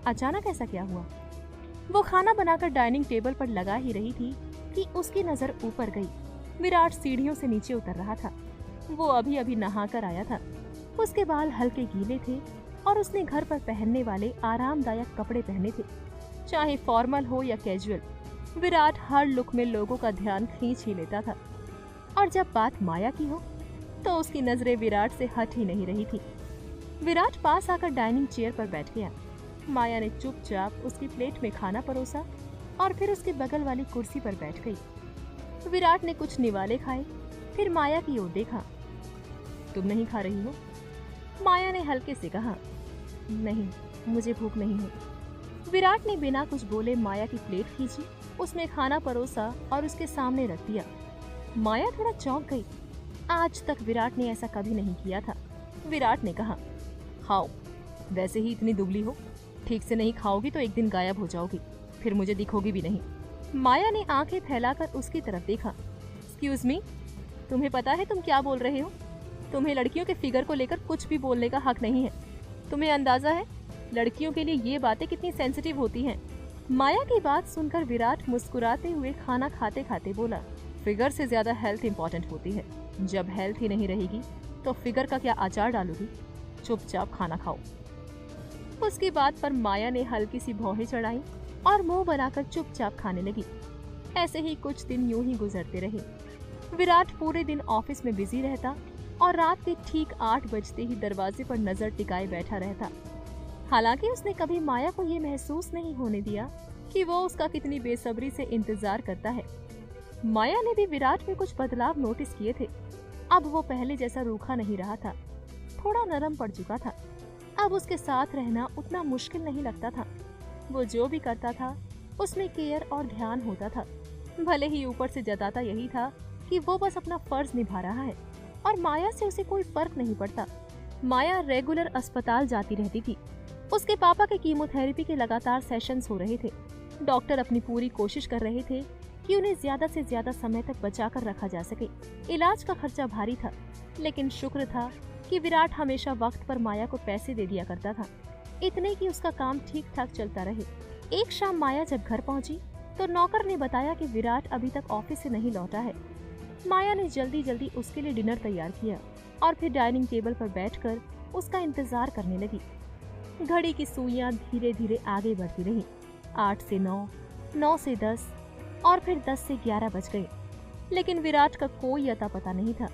अचानक ऐसा क्या हुआ? वो खाना बनाकर डाइनिंग टेबल पर लगा ही रही थी कि उसकी नजर ऊपर गई। विराट सीढ़ियों से नीचे उतर रहा था। वो अभी अभी नहाकर आया था। उसके बाल हल्के गीले थे और उसने घर पर पहनने वाले आरामदायक कपड़े पहने थे। चाहे फॉर्मल हो या कैजुअल, विराट हर लुक में लोगों का ध्यान खींच ही लेता था। और जब बात माया की हो तो उसकी नजरें विराट से हट ही नहीं रही थी। विराट पास आकर डाइनिंग चेयर पर बैठ गया। माया ने चुपचाप उसकी प्लेट में खाना परोसा और फिर उसके बगल वाली कुर्सी पर बैठ गई। विराट ने कुछ निवाले खाए, फिर माया की ओर देखा। तुम नहीं खा रही हो? माया ने हल्के से कहा, नहीं, मुझे भूख नहीं है। विराट ने बिना कुछ बोले माया की प्लेट खींची, उसमें खाना परोसा और उसके सामने रख दिया। माया थोड़ा चौंक गई। आज तक विराट ने ऐसा कभी नहीं किया था। विराट ने कहा, खाओ, वैसे ही इतनी दुबली हो, ठीक से नहीं खाओगी तो एक दिन गायब हो जाओगी, फिर मुझे दिखोगी भी नहीं। माया ने आंखें फैलाकर उसकी तरफ देखा। एक्सक्यूज मी, तुम्हें पता है तुम क्या बोल रहे हो? तुम्हें लड़कियों के फिगर को लेकर कुछ भी बोलने का हक नहीं है। तुम्हें अंदाजा है लड़कियों के लिए ये बातें कितनी सेंसिटिव होती हैं? माया की बात सुनकर विराट मुस्कुराते हुए खाना खाते खाते बोला, फिगर से ज्यादा हेल्थ इंपॉर्टेंट होती है। जब हेल्थ ही नहीं रहेगी तो फिगर का क्या अचार डालोगी? चुपचाप खाना खाओ। उसकी बात पर माया ने हल्की सी भौहें चढ़ाई और मुंह बनाकर चुपचाप खाने लगी। ऐसे ही कुछ दिन यूं ही गुजरते रहे। विराट पूरे दिन ऑफिस में बिजी रहता और रात के ठीक 8 बजते ही दरवाजे पर नजर टिकाए बैठा रहता। हालांकि उसने कभी माया को ये महसूस नहीं होने दिया कि वो उसका कितनी बेसब्री से इंतजार करता है। माया ने भी विराट में कुछ बदलाव नोटिस किए थे। अब वो पहले जैसा रूखा नहीं रहा था, थोड़ा नरम पड़ चुका था। अब उसके साथ रहना उतना मुश्किल नहीं लगता था। वो जो भी करता था उसमें केयर और ध्यान होता था। भले ही ऊपर से जताता यही था कि वो बस अपना फर्ज निभा रहा है और माया से उसे कोई फर्क नहीं पड़ता। माया रेगुलर अस्पताल जाती रहती थी। उसके पापा के कीमोथेरेपी के लगातार सेशंस हो रहे थे। डॉक्टर अपनी पूरी कोशिश कर रहे थे कि उन्हें ज्यादा से ज्यादा समय तक बचाकर रखा जा सके। इलाज का खर्चा भारी था, लेकिन शुक्र था कि विराट हमेशा वक्त पर माया को पैसे दे दिया करता था, इतने कि उसका काम ठीक ठाक चलता रहे। एक शाम माया जब घर पहुंची तो नौकर ने बताया कि विराट अभी तक ऑफिस से नहीं लौटा है। माया ने जल्दी जल्दी उसके लिए डिनर तैयार किया और फिर डाइनिंग टेबल पर बैठकर उसका इंतजार करने लगी। घड़ी की सुइयां धीरे धीरे आगे बढ़ती रही। 8 से 9, 9 से 10 और फिर 10 से 11 बज गए, लेकिन विराट का कोई अता पता नहीं था।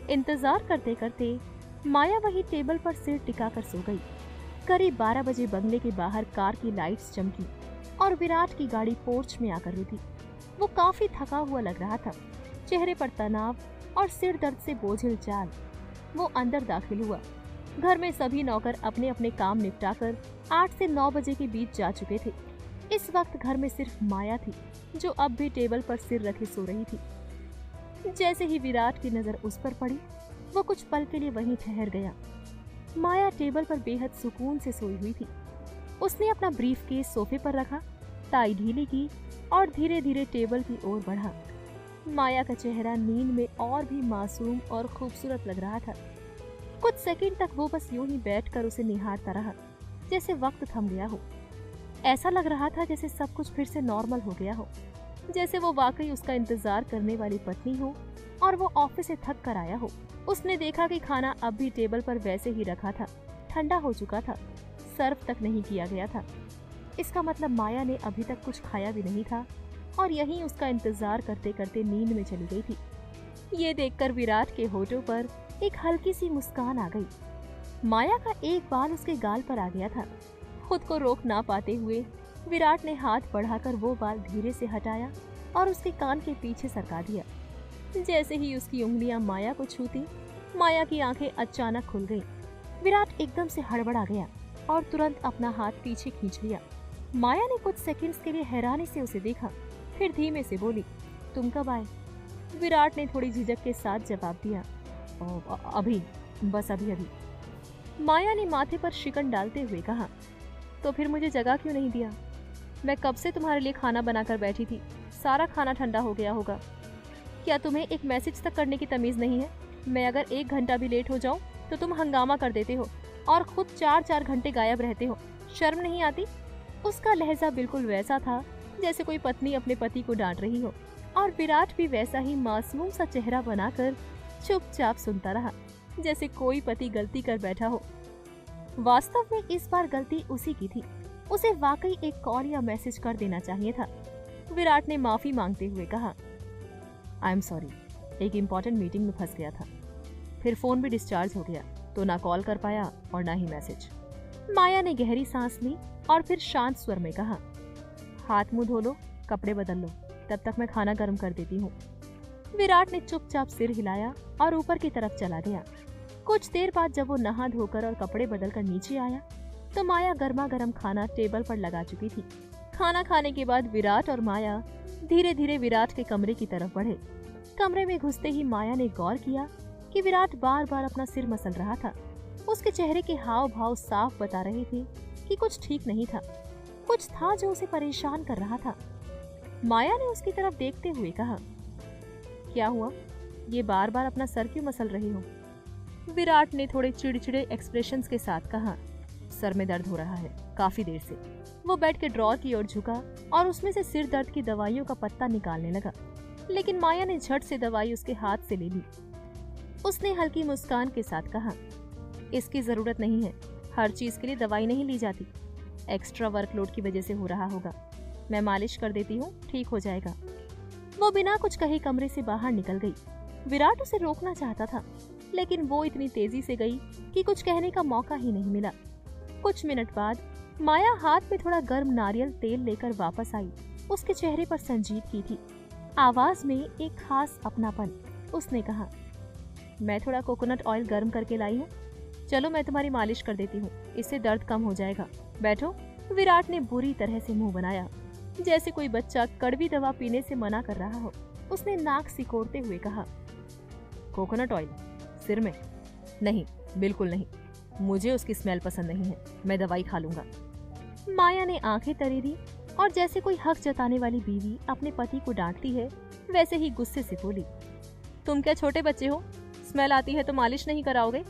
इंतजार करते करते माया वही टेबल पर सिर टिकाकर सो गई। करीब 12 बजे बंगले के बाहर कार की लाइट्स चमकी और विराट की गाड़ी पोर्च में आकर रुकी। वो काफी थका हुआ लग रहा था, चेहरे पर तनाव और सिर दर्द से बोझिल चाल। वो अंदर दाखिल हुआ। घर में सभी नौकर अपने अपने काम निपटाकर 8 से 9 बजे के बीच जा चुके थे। इस वक्त घर में सिर्फ माया थी, जो अब भी टेबल पर सिर रखे सो रही थी। जैसे ही विराट की नजर उस पर पड़ी, वो कुछ पल के लिए वहीं ठहर गया। माया टेबल पर बेहद सुकून से सोई हुई थी। उसने अपना ब्रीफकेस सोफे पर रखा, टाई ढीली की और धीरे धीरे टेबल की ओर बढ़ा। माया का चेहरा नींद में और भी मासूम और खूबसूरत लग रहा था। कुछ सेकंड तक वो बस यूं ही बैठकर उसे निहारता रहा, जैसे वक्त थम गया हो। ऐसा लग रहा था जैसे सब कुछ फिर से नॉर्मल हो गया हो, जैसे वो वाकई उसका इंतजार करने वाली पत्नी हो और वो ऑफिस से थक कर आया हो। उसने देखा कि खाना अब भी टेबल पर वैसे ही रखा था, ठंडा हो चुका था, सर्व तक नहीं किया गया था। इसका मतलब माया ने अभी तक कुछ खाया भी नहीं था और यहीं उसका इंतजार करते करते नींद में चली गई थी। ये देखकर विराट के होठों पर एक हल्की सी मुस्कान आ गई। माया का एक बाल उसके गाल पर आ गया था। खुद को रोक ना पाते हुए विराट ने हाथ बढ़ाकर वो बाल धीरे से हटाया और उसके कान के पीछे सरका दिया। जैसे ही उसकी उंगलियां माया को छूती, माया की आंखें अचानक खुल गईं। विराट एकदम से हड़बड़ा गया और तुरंत अपना हाथ पीछे खींच लिया। माया ने कुछ सेकंड्स के लिए हैरानी से उसे देखा, फिर धीमे से बोली, तुम कब आए? विराट ने थोड़ी झिझक के साथ जवाब दिया, अभी, बस अभी अभी। माया ने माथे पर शिकन डालते हुए कहा, तो फिर मुझे जगह क्यों नहीं दिया? मैं कब से तुम्हारे लिए खाना बनाकर बैठी थी, सारा खाना ठंडा हो गया होगा। क्या तुम्हें एक मैसेज तक करने की तमीज नहीं है? मैं अगर 1 घंटा भी लेट हो जाऊं तो तुम हंगामा कर देते हो और खुद 4-4 घंटे गायब रहते हो। शर्म नहीं आती? उसका लहजा बिल्कुल वैसा था जैसे कोई पत्नी अपने पति को डांट रही हो, और विराट भी वैसा ही मासूम सा चेहरा बनाकर चुपचाप सुनता रहा, जैसे कोई पति गलती कर बैठा हो। वास्तव में इस बार गलती उसी की थी। उसे वाकई एक कॉल या मैसेज कर देना चाहिए था। विराट ने माफी मांगते हुए कहा, आई एम सॉरी, एक इम्पोर्टेंट मीटिंग में फंस गया था, फिर फोन भी डिस्चार्ज हो गया तो ना कॉल कर पाया और ना ही मैसेज। माया ने गहरी सांस ली और फिर शांत स्वर में कहा, हाथ मुंह धो लो, कपड़े बदल लो, तब तक मैं खाना गर्म कर देती हूँ। विराट ने चुपचाप सिर हिलाया और ऊपर की तरफ चला गया। कुछ देर बाद जब वो नहा धोकर और कपड़े बदलकर नीचे आया तो माया गर्मा गर्म खाना टेबल पर लगा चुकी थी। खाना खाने के बाद विराट और माया धीरे धीरे विराट के कमरे की तरफ बढ़े। कमरे में घुसते ही माया ने गौर किया कि विराट बार बार अपना सिर मसल रहा था। उसके चेहरे के हाव भाव साफ बता रहे थे कि कुछ ठीक नहीं था, कुछ था जो उसे परेशान कर रहा था। माया ने उसकी तरफ देखते हुए कहा, क्या हुआ? ये बार बार अपना सर क्यों मसल रही हो? विराट ने थोड़े चिड़चिड़े एक्सप्रेशंस के साथ कहा, सर में दर्द हो रहा है काफी देर से। वो बेड के ड्रॉर की ओर झुका और उसमें से सिर दर्द की दवाइयों का पत्ता निकालने लगा, लेकिन माया ने झट से दवाई उसके हाथ से ले ली। उसने हल्की मुस्कान के साथ कहा, इसकी जरूरत नहीं है, हर चीज के लिए दवाई नहीं ली जाती, एक्स्ट्रा वर्कलोड की वजह से हो रहा होगा, मैं मालिश कर देती हूँ, ठीक हो जाएगा। वो बिना कुछ कहे कमरे से बाहर निकल गई। विराट उसे रोकना चाहता था, लेकिन वो इतनी तेजी से गई कि कुछ कहने का मौका ही नहीं मिला। कुछ मिनट बाद माया हाथ में थोड़ा गर्म नारियल तेल लेकर वापस आई। उसके चेहरे पर संजीदगी थी, आवाज में एक खास अपनापन। उसने कहा, मैं थोड़ा कोकोनट ऑयल गर्म करके लाई हूँ, चलो मैं तुम्हारी मालिश कर देती हूँ, इससे दर्द कम हो जाएगा, बैठो। विराट ने बुरी तरह से मुंह बनाया, जैसे कोई बच्चा कड़वी दवा पीने से मना कर रहा हो। उसने नाक सिकोड़ते हुए कहा, कोकोनट ऑयल सिर में? नहीं, बिल्कुल नहीं, मुझे उसकी स्मेल पसंद नहीं है, मैं दवाई खा लूंगा। माया ने आंखें तरी दी और जैसे कोई हक जताने वाली बीवी अपने पति को डांटती है, वैसे ही गुस्से से बोली, तुम क्या छोटे बच्चे हो? स्मेल आती है तो मालिश नहीं कराओगे?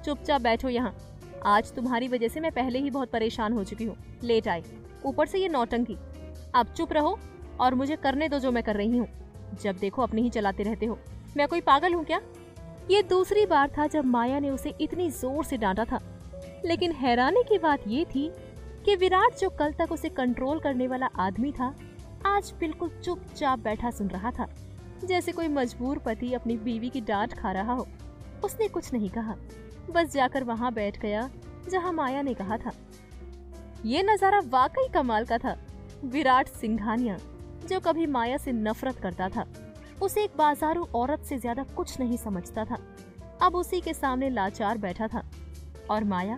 चुपचाप बैठो यहाँ, आज तुम्हारी वजह से मैं पहले ही बहुत परेशान हो चुकी हूँ, लेट आए, ऊपर से ये नौटंकी। अब चुप रहो और मुझे करने दो जो मैं कर रही हूँ। जब देखो अपनी ही चलाते रहते हो, मैं कोई पागल हूँ क्या? ये दूसरी बार था जब माया ने उसे इतनी जोर से डांटा था, लेकिन हैरानी की बात ये थी कि विराट जो कल तक उसे कंट्रोल करने वाला आदमी था, आज बिल्कुल चुपचाप बैठा सुन रहा था, जैसे कोई मजबूर पति अपनी बीवी की डांट खा रहा हो। उसने कुछ नहीं कहा, बस जाकर वहां बैठ गया जहां माया ने कहा था। ये नजारा वाकई कमाल का था। विराट सिंघानिया, जो कभी माया से नफरत करता था, उसे एक बाजारू औरत से ज्यादा कुछ नहीं समझता था, अब उसी के सामने लाचार बैठा था। और माया,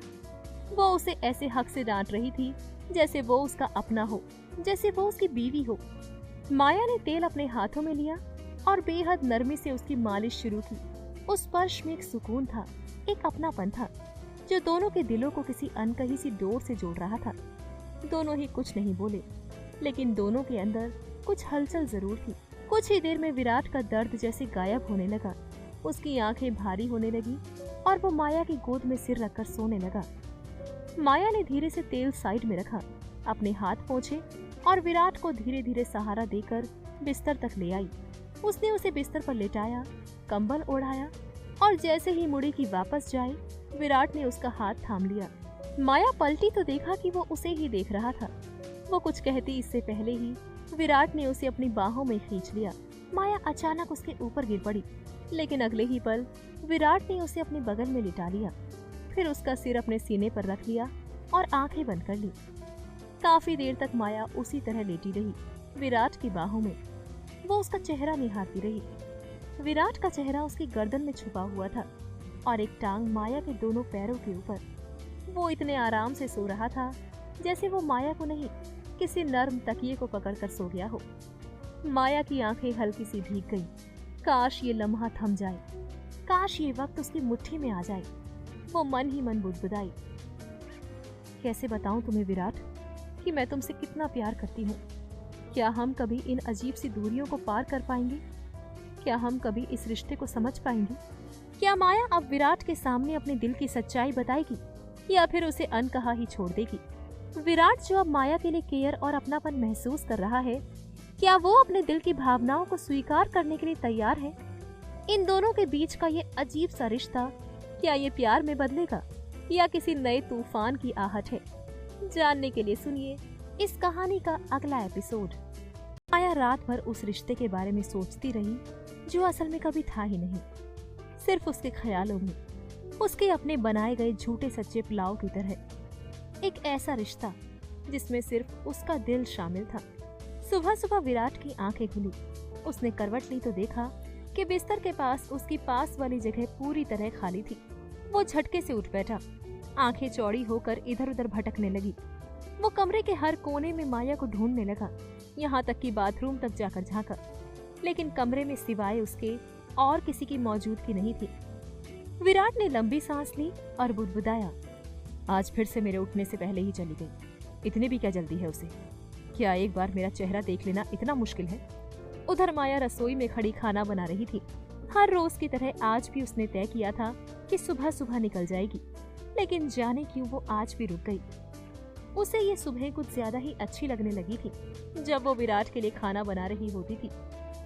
वो उसे ऐसे हक से डांट रही थी जैसे वो उसका अपना हो, जैसे वो उसकी बीवी हो। माया ने तेल अपने हाथों में लिया और बेहद नरमी से उसकी मालिश शुरू की। उस स्पर्श में एक सुकून था, एक अपनापन था, जो दोनों के दिलों को किसी अनकही सी डोर से जोड़ रहा था। दोनों ही कुछ नहीं बोले, लेकिन दोनों के अंदर कुछ हलचल जरूर थी। कुछ ही देर में विराट का दर्द जैसे गायब होने लगा, उसकी आंखें भारी होने लगी और वो माया की गोद में सिर रखकर सोने लगा। माया ने धीरे से तेल साइड में रखा, अपने हाथ पोंछे और विराट को धीरे धीरे सहारा देकर बिस्तर तक ले आई। उसने उसे बिस्तर पर लेटाया, कंबल ओढ़ाया और जैसे ही मुड़ी की वापस जाए, विराट ने उसका हाथ थाम लिया। माया पलटी तो देखा कि वो उसे ही देख रहा था। वो कुछ कहती इससे पहले ही विराट ने उसे अपनी बाहों में खींच लिया। माया अचानक उसके ऊपर गिर पड़ी, लेकिन अगले ही पल विराट ने उसे अपने बगल में लिटा लिया, फिर उसका सिर अपने सीने पर रख लिया और आंखें बंद कर ली। काफी देर तक माया उसी तरह लेटी रही, विराट की बाहों में। वो उसका चेहरा निहारती रही। विराट का चेहरा उसकी गर्दन में छुपा हुआ था और एक टांग माया के दोनों पैरों के ऊपर। वो इतने आराम से सो रहा था जैसे वो माया को नहीं, किसी नर्म तकिए को पकड़कर सो गया हो। माया की आंखें हल्की सी भीग गईं। काश ये लम्हा थम जाए, काश ये वक्त उसकी मुट्ठी में आ जाए। वो मन ही मन बुदबुदाई, कैसे बताऊं तुम्हें विराट कि मैं तुमसे कितना प्यार करती हूँ। क्या हम कभी इन अजीब सी दूरियों को पार कर पाएंगे? क्या हम कभी इस रिश्ते को समझ पाएंगे? क्या माया अब विराट के सामने अपने दिल की सच्चाई बताएगी या फिर उसे अनकहा ही छोड़ देगी? विराट जो अब माया के लिए केयर और अपनापन महसूस कर रहा है, क्या वो अपने दिल की भावनाओं को स्वीकार करने के लिए तैयार है? इन दोनों के बीच का ये अजीब सा रिश्ता, क्या ये प्यार में बदलेगा या किसी नए तूफान की आहट है? जानने के लिए सुनिए इस कहानी का अगला एपिसोड। माया रात भर उस रिश्ते के बारे में सोचती रही जो असल में कभी था ही नहीं, सिर्फ उसके ख्यालों में, उसके अपने बनाए गए झूठे सच्चे पुलाव की तरह। एक ऐसा रिश्ता जिसमें सिर्फ उसका दिल शामिल था। सुबह सुबह विराट की आंखें खुली। उसने करवट ली तो देखा कि बिस्तर के पास उसकी पास वाली जगह पूरी तरह खाली थी। वो झटके से उठ बैठा, आंखें चौड़ी होकर इधर उधर भटकने लगी। वो कमरे के हर कोने में माया को ढूंढने लगा, यहाँ तक कि बाथरूम तक जाकर झांका, लेकिन कमरे में सिवाय उसके और किसी की मौजूदगी नहीं थी। विराट ने लंबी सांस ली और बुदबुदाया, आज फिर से मेरे उठने से पहले ही चली गई। इतनी भी क्या जल्दी है उसे? क्या एक बार मेरा चेहरा देख लेना इतना मुश्किल है? उधर माया रसोई में खड़ी खाना बना रही थी। हर रोज की तरह आज भी उसने तय किया था कि सुबह सुबह निकल जाएगी, लेकिन जाने क्यों वो आज भी रुक गई। उसे ये सुबह कुछ ज्यादा ही अच्छी लगने लगी थी। जब वो विराट के लिए खाना बना रही होती थी,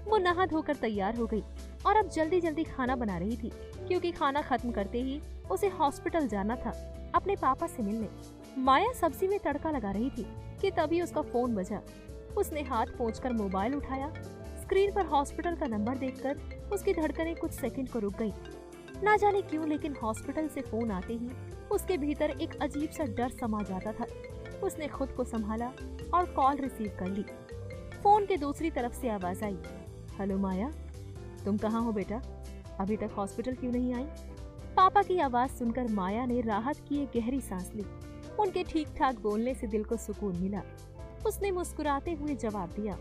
वो नहा धोकर तैयार हो गई और अब जल्दी जल्दी खाना बना रही थी, क्योंकि खाना खत्म करते ही उसे हॉस्पिटल जाना था अपने पापा से मिलने। माया सब्जी में तड़का लगा रही थी कि तभी उसका फोन बजा। उसने हाथ पोंछकर मोबाइल उठाया। स्क्रीन पर हॉस्पिटल का नंबर देखकर उसकी धड़कनें कुछ सेकंड को रुक गई। ना जाने क्यों, लेकिन हॉस्पिटल से फोन आते ही उसके भीतर एक अजीब सा डर समा जाता था। उसने खुद को संभाला और कॉल रिसीव कर ली। फोन के दूसरी तरफ से आवाज आई, हेलो माया, तुम कहाँ हो बेटा? अभी तक हॉस्पिटल क्यों नहीं आई? पापा की आवाज सुनकर माया ने राहत की एक गहरी सांस ली। उनके ठीक ठाक बोलने से दिल को सुकून मिला। उसने मुस्कुराते हुए जवाब दिया,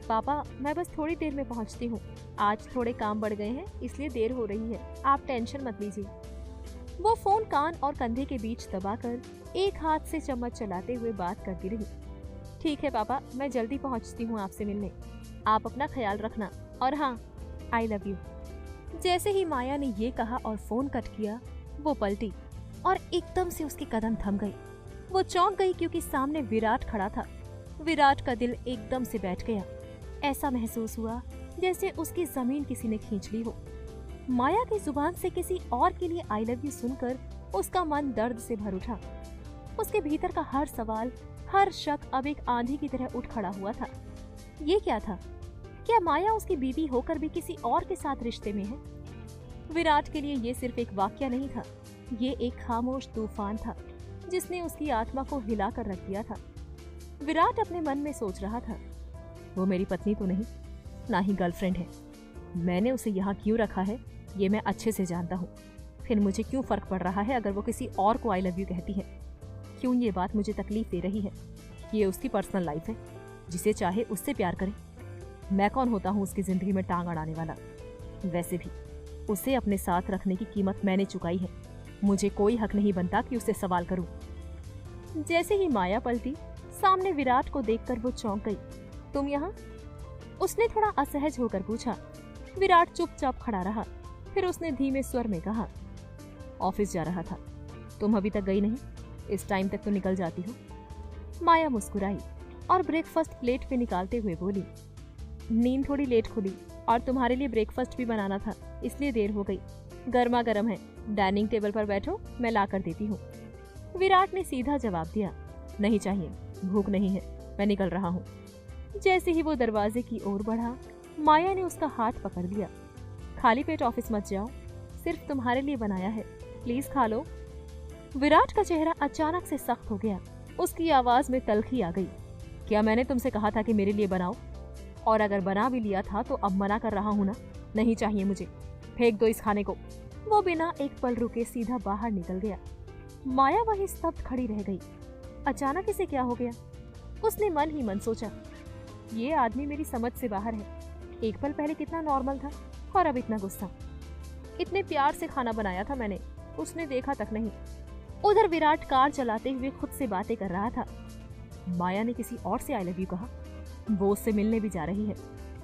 पापा मैं बस थोड़ी देर में पहुंचती हूँ। आज थोड़े काम बढ़ गए हैं, इसलिए देर हो रही है, आप टेंशन मत लीजिए। वो फोन कान और कंधे के बीच दबाकर एक हाथ से चम्मच चलाते हुए बात करती रही। ठीक है पापा, मैं जल्दी पहुंचती हूँ आपसे मिलने। आप अपना ख्याल रखना, और हाँ, आई लव यू। जैसे ही माया ने ये कहा और फोन कट किया, वो पलटी और एकदम से उसके कदम थम गए। वो चौंक गई क्योंकि सामने विराट खड़ा था। विराट का दिल एकदम से बैठ गया। ऐसा महसूस हुआ जैसे उसकी जमीन किसी ने खींच ली हो। माया की जुबान से किसी और के लिए आई लव यू सुनकर उसका मन दर्द से भर उठा। उसके भीतर का हर सवाल, हर शक अब एक आंधी की तरह उठ खड़ा हुआ था। ये क्या था? क्या माया उसकी बीवी होकर भी किसी और के साथ रिश्ते में है? विराट के लिए ये सिर्फ एक वाकया नहीं था, ये एक खामोश तूफान था जिसने उसकी आत्मा को हिला कर रख दिया था। विराट अपने मन में सोच रहा था, वो मेरी पत्नी तो नहीं, ना ही गर्लफ्रेंड है। मैंने उसे यहाँ क्यों रखा है ये मैं अच्छे से जानता हूँ। फिर मुझे क्यों फर्क पड़ रहा है अगर वो किसी और को आई लव यू कहती है? क्यों ये बात मुझे तकलीफ दे रही है? ये उसकी पर्सनल लाइफ है, जिसे चाहे उससे प्यार करे। मैं कौन होता हूँ उसकी जिंदगी में टांग अड़ाने वाला? वैसे भी उसे अपने साथ रखने की कीमत मैंने चुकाई है। मुझे कोई हक नहीं बनता कि उससे सवाल करूं। जैसे ही माया पलटी, सामने विराट को देखकर वो चौंक गई। तुम यहाँ? उसने थोड़ा असहज होकर पूछा। विराट चुपचाप खड़ा रहा। फिर उसने धीमे स्वर में कहा, ऑफिस जा रहा था। तुम अभी तक गई नहीं? इस टाइम तक तो निकल जाती हो। माया मुस्कुराई और ब्रेकफास्ट प्लेट पे निकालते हुए बोली, नींद थोड़ी लेट खुली और तुम्हारे लिए ब्रेकफास्ट भी बनाना था, इसलिए देर हो गई। गर्मा गर्म है, डाइनिंग टेबल पर बैठो, मैं ला कर देती हूँ। विराट ने सीधा जवाब दिया, नहीं चाहिए, भूख नहीं है, मैं निकल रहा हूँ। जैसे ही वो दरवाजे की ओर बढ़ा, माया ने उसका हाथ पकड़ लिया। खाली पेट ऑफिस मत जाओ, सिर्फ तुम्हारे लिए बनाया है, प्लीज खा लो। विराट का चेहरा अचानक से सख्त हो गया। उसकी आवाज में तल्खी आ गई। क्या मैंने तुमसे कहा था कि मेरे लिए बनाओ? और अगर बना भी लिया था तो अब मना कर रहा हूँ ना, नहीं चाहिए मुझे, फेंक दो इस खाने को। वो बिना एक पल रुके सीधा बाहर निकल गया। माया वहीं स्तब्ध खड़ी रह गई। अचानक इसे क्या हो गया? उसने मन ही मन सोचा, ये आदमी मेरी समझ से बाहर है। एक पल पहले कितना नॉर्मल था और अब इतना गुस्सा। इतने प्यार से खाना बनाया था मैंने, उसने देखा तक नहीं। उधर विराट कार चलाते हुए खुद से बातें कर रहा था। माया ने किसी और से आई लव यू कहा, वो उससे मिलने भी जा रही है,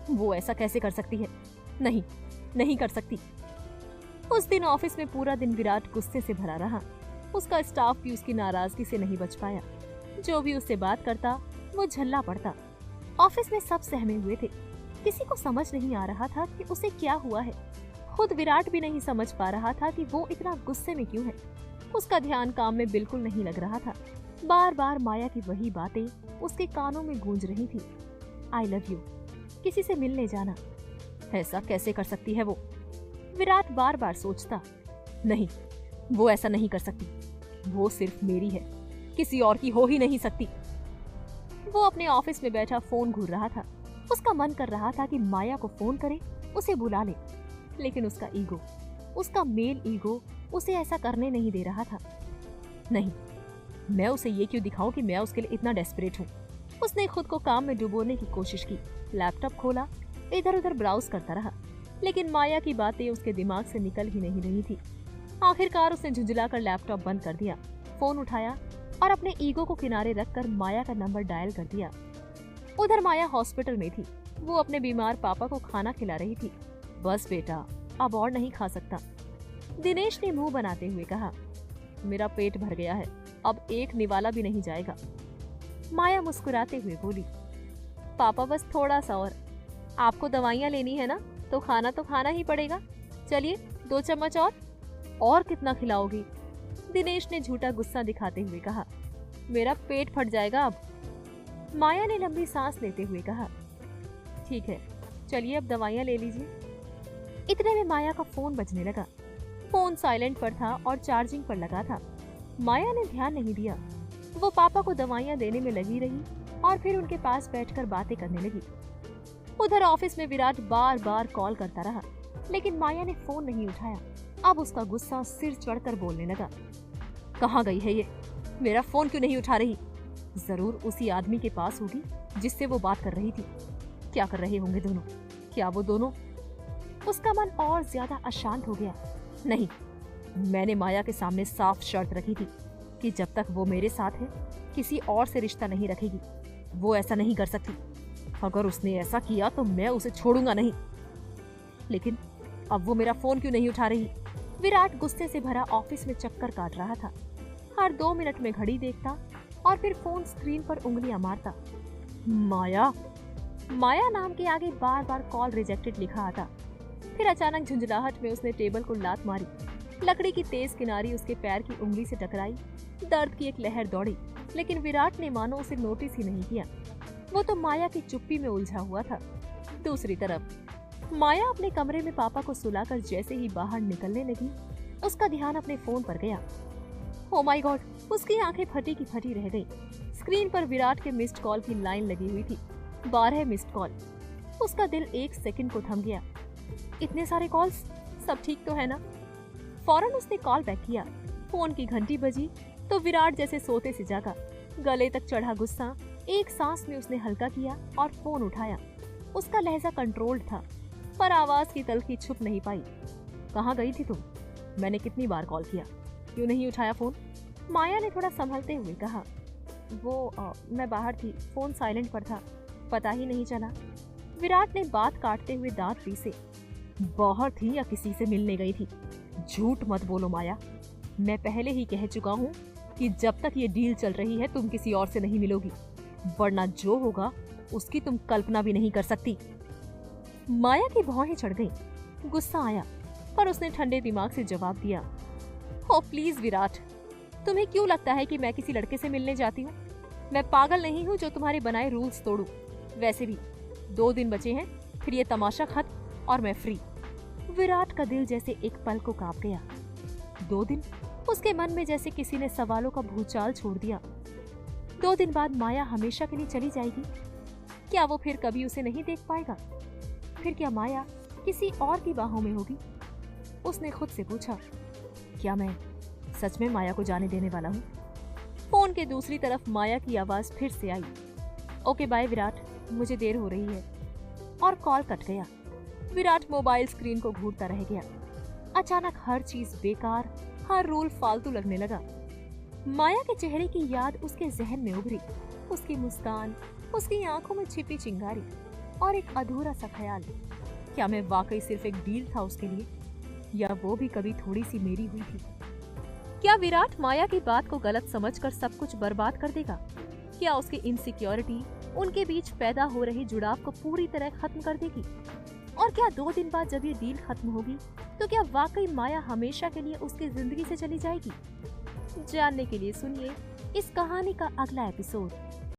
वो ऐसा कैसे कर सकती है? नहीं, नहीं कर सकती। उस दिन ऑफिस में पूरा दिन विराट गुस्से से भरा रहा। उसका स्टाफ भी उसकी नाराजगी से नहीं बच पाया। जो भी उससे बात करता वो झल्ला पड़ता। ऑफिस में सब सहमे हुए थे। किसी को समझ नहीं आ रहा था कि उसे क्या हुआ है। खुद विराट भी नहीं समझ पा रहा था कि वो इतना गुस्से में क्यों है। उसका ध्यान काम में बिल्कुल नहीं लग रहा था। बार बार माया की वही बातें उसके कानों में गूंज रही थी। आई लव यू, किसी से मिलने जाना, ऐसा कैसे कर सकती है वो? विराट बार बार सोचता, नहीं, वो ऐसा नहीं कर सकती। वो सिर्फ मेरी है, किसी और की हो ही नहीं सकती। वो अपने ऑफिस में बैठा फोन घूर रहा था। उसका मन कर रहा था कि माया को फोन करे, उसे बुला ले, लेकिन उसका ईगो, उसका मेल ईगो उसे ऐसा करने नहीं दे रहा था। नहीं, मैं उसे ये क्यों दिखाऊं कि मैं उसके लिए इतना डेस्परेट हूँ। उसने खुद को काम में डुबोने की कोशिश की। लैपटॉप खोला, इधर उधर ब्राउज करता रहा, लेकिन माया की बातें उसके दिमाग से निकल ही नहीं रही थी। आखिरकार उसने झुंझलाकर लैपटॉप बंद कर दिया, फोन उठाया और अपने ईगो को किनारे रखकर माया का नंबर डायल कर दिया। उधर माया हॉस्पिटल में थी। वो अपने बीमार पापा को खाना खिला रही थी। बस बेटा, अब और नहीं खा सकता, दिनेश ने मुंह बनाते हुए कहा। मेरा पेट भर गया है, अब एक निवाला भी नहीं जाएगा। माया मुस्कुराते हुए बोली, पापा बस थोड़ा सा और। आपको दवाइयाँ लेनी है ना, तो खाना ही पड़ेगा। चलिए 2 चम्मच और कितना खिलाओगी? दिनेश ने झूठा गुस्सा दिखाते हुए कहा। मेरा पेट फट जाएगा अब। माया ने लंबी सांस लेते हुए कहा, ठीक है, चलिए अब दवाइयाँ ले लीजिए। इतने में माया का फोन बजने लगा। फोन साइलेंट पर था और चार्जिंग पर लगा था। माया ने ध्यान नहीं दिया। वो पापा को दवाइयाँ देने में लगी रही और फिर उनके पास बैठकर बातें करने लगी। उधर ऑफिस में विराट बार बार कॉल करता रहा, लेकिन माया ने फोन नहीं उठाया। अब उसका गुस्सा सिर चढ़कर बोलने लगा, कहाँ गई है ये? मेरा फोन क्यों नहीं उठा रही? जरूर उसी आदमी के पास होगी जिससे वो बात कर रही थी। क्या कर रहे होंगे दोनों? क्या वो दोनों? उसका मन और ज्यादा अशांत हो गया। नहीं, मैंने माया के सामने साफ शर्त रखी थी कि जब तक वो मेरे साथ है किसी और से रिश्ता नहीं रखेगी। वो ऐसा नहीं कर सकती। अगर उसने ऐसा किया तो मैं उसे छोड़ूंगा नहीं। लेकिन अब वो मेरा फोन क्यों नहीं उठा रही? विराट गुस्से से भरा ऑफिस में चक्कर काट रहा था। हर 2 मिनट में घड़ी देखता और फिर फोन स्क्रीन पर उंगलियां मारता। माया, माया नाम के आगे बार बार कॉल रिजेक्टेड लिखा आता। फिर अचानक झुंझलाहट में उसने टेबल को लात मारी। लकड़ी की तेज किनारी उसके पैर की उंगली से टकराई। दर्द की एक लहर दौड़ी, लेकिन विराट ने मानो उसे नोटिस ही नहीं किया। वो तो माया की चुप्पी में उलझा हुआ था। दूसरी तरफ माया अपने कमरे में पापा को सुलाकर जैसे ही बाहर निकलने लगी, उसका ध्यान अपने फोन पर गया। ओ माय गॉड, उसकी आंखें फटी की फटी रह गई। स्क्रीन पर विराट के मिस्ड कॉल की लाइन लगी हुई थी, 12 मिस्ड कॉल। उसका दिल 1 सेकंड को थम गया। इतने सारे कॉल्स, सब ठीक तो है ना? फौरन उसने कॉल बैक किया। फोन की घंटी बजी तो विराट जैसे सोते से जागा। गले तक चढ़ा गुस्सा एक सांस में उसने हल्का किया और फोन उठाया। उसका लहजा कंट्रोल्ड था, पर आवाज की तलखी छुप नहीं पाई। कहाँ गई थी तुम? मैंने कितनी बार कॉल किया, क्यों नहीं उठाया फोन? माया ने थोड़ा संभलते हुए कहा। मैं बाहर थी, फोन साइलेंट पर था, पता ही नहीं चला। विराट ने बात काटते हुए दांत पीसे। बाहर थी या किसी से मिलने गई थी? झूठ मत बोलो माया, मैं पहले ही कह चुका हूँ कि जब तक ये डील चल रही है तुम किसी और से नहीं मिलोगी, वरना जो होगा उसकी तुम कल्पना भी नहीं कर सकती। माया की भौहें चढ़ गई। गुस्सा आया, पर उसने ठंडे दिमाग से जवाब दिया। ओ प्लीज विराट, तुम्हें क्यों लगता है कि मैं किसी लड़के से मिलने जाती हूँ? मैं पागल नहीं हूँ जो तुम्हारे बनाए रूल्स तोड़ूं। वैसे भी 2 दिन बचे हैं, फिर ये तमाशा खत्म और मैं फ्री। विराट का दिल जैसे एक पल को कांप गया। 2 दिन? उसके मन में जैसे किसी ने सवालों का भूचाल छोड़ दिया। 2 दिन बाद माया हमेशा के लिए चली जाएगी? क्या वो फिर कभी उसे नहीं देख पाएगा? फिर क्या माया किसी और की बाहों में होगी? उसने खुद से पूछा, क्या मैं सच में माया को जाने देने वाला हूँ? फोन के दूसरी तरफ माया की आवाज फिर से आई। ओके बाय विराट, मुझे देर हो रही है। और कॉल कट गया। विराट मोबाइल स्क्रीन को घूरता रह गया। अचानक हर चीज बेकार, हर रूल फालतू लगने लगा। माया के चेहरे की याद उसके जहन में उभरी, उसकी मुस्कान, उसकी आंखों में छिपी चिंगारी और एक अधूरा सा ख्याल। क्या मैं वाकई सिर्फ एक डील था उसके लिए, या वो भी कभी थोड़ी सी मेरी हुई थी? क्या विराट माया की बात को गलत समझकर सब कुछ बर्बाद कर देगा? क्या उसकी इनसिक्योरिटी उनके बीच पैदा हो रहे जुड़ाव को पूरी तरह खत्म कर देगी? और क्या 2 दिन बाद जब ये डील खत्म होगी तो क्या वाकई माया हमेशा के लिए उसकी जिंदगी से चली जाएगी? जानने के लिए सुनिए इस कहानी का अगला एपिसोड।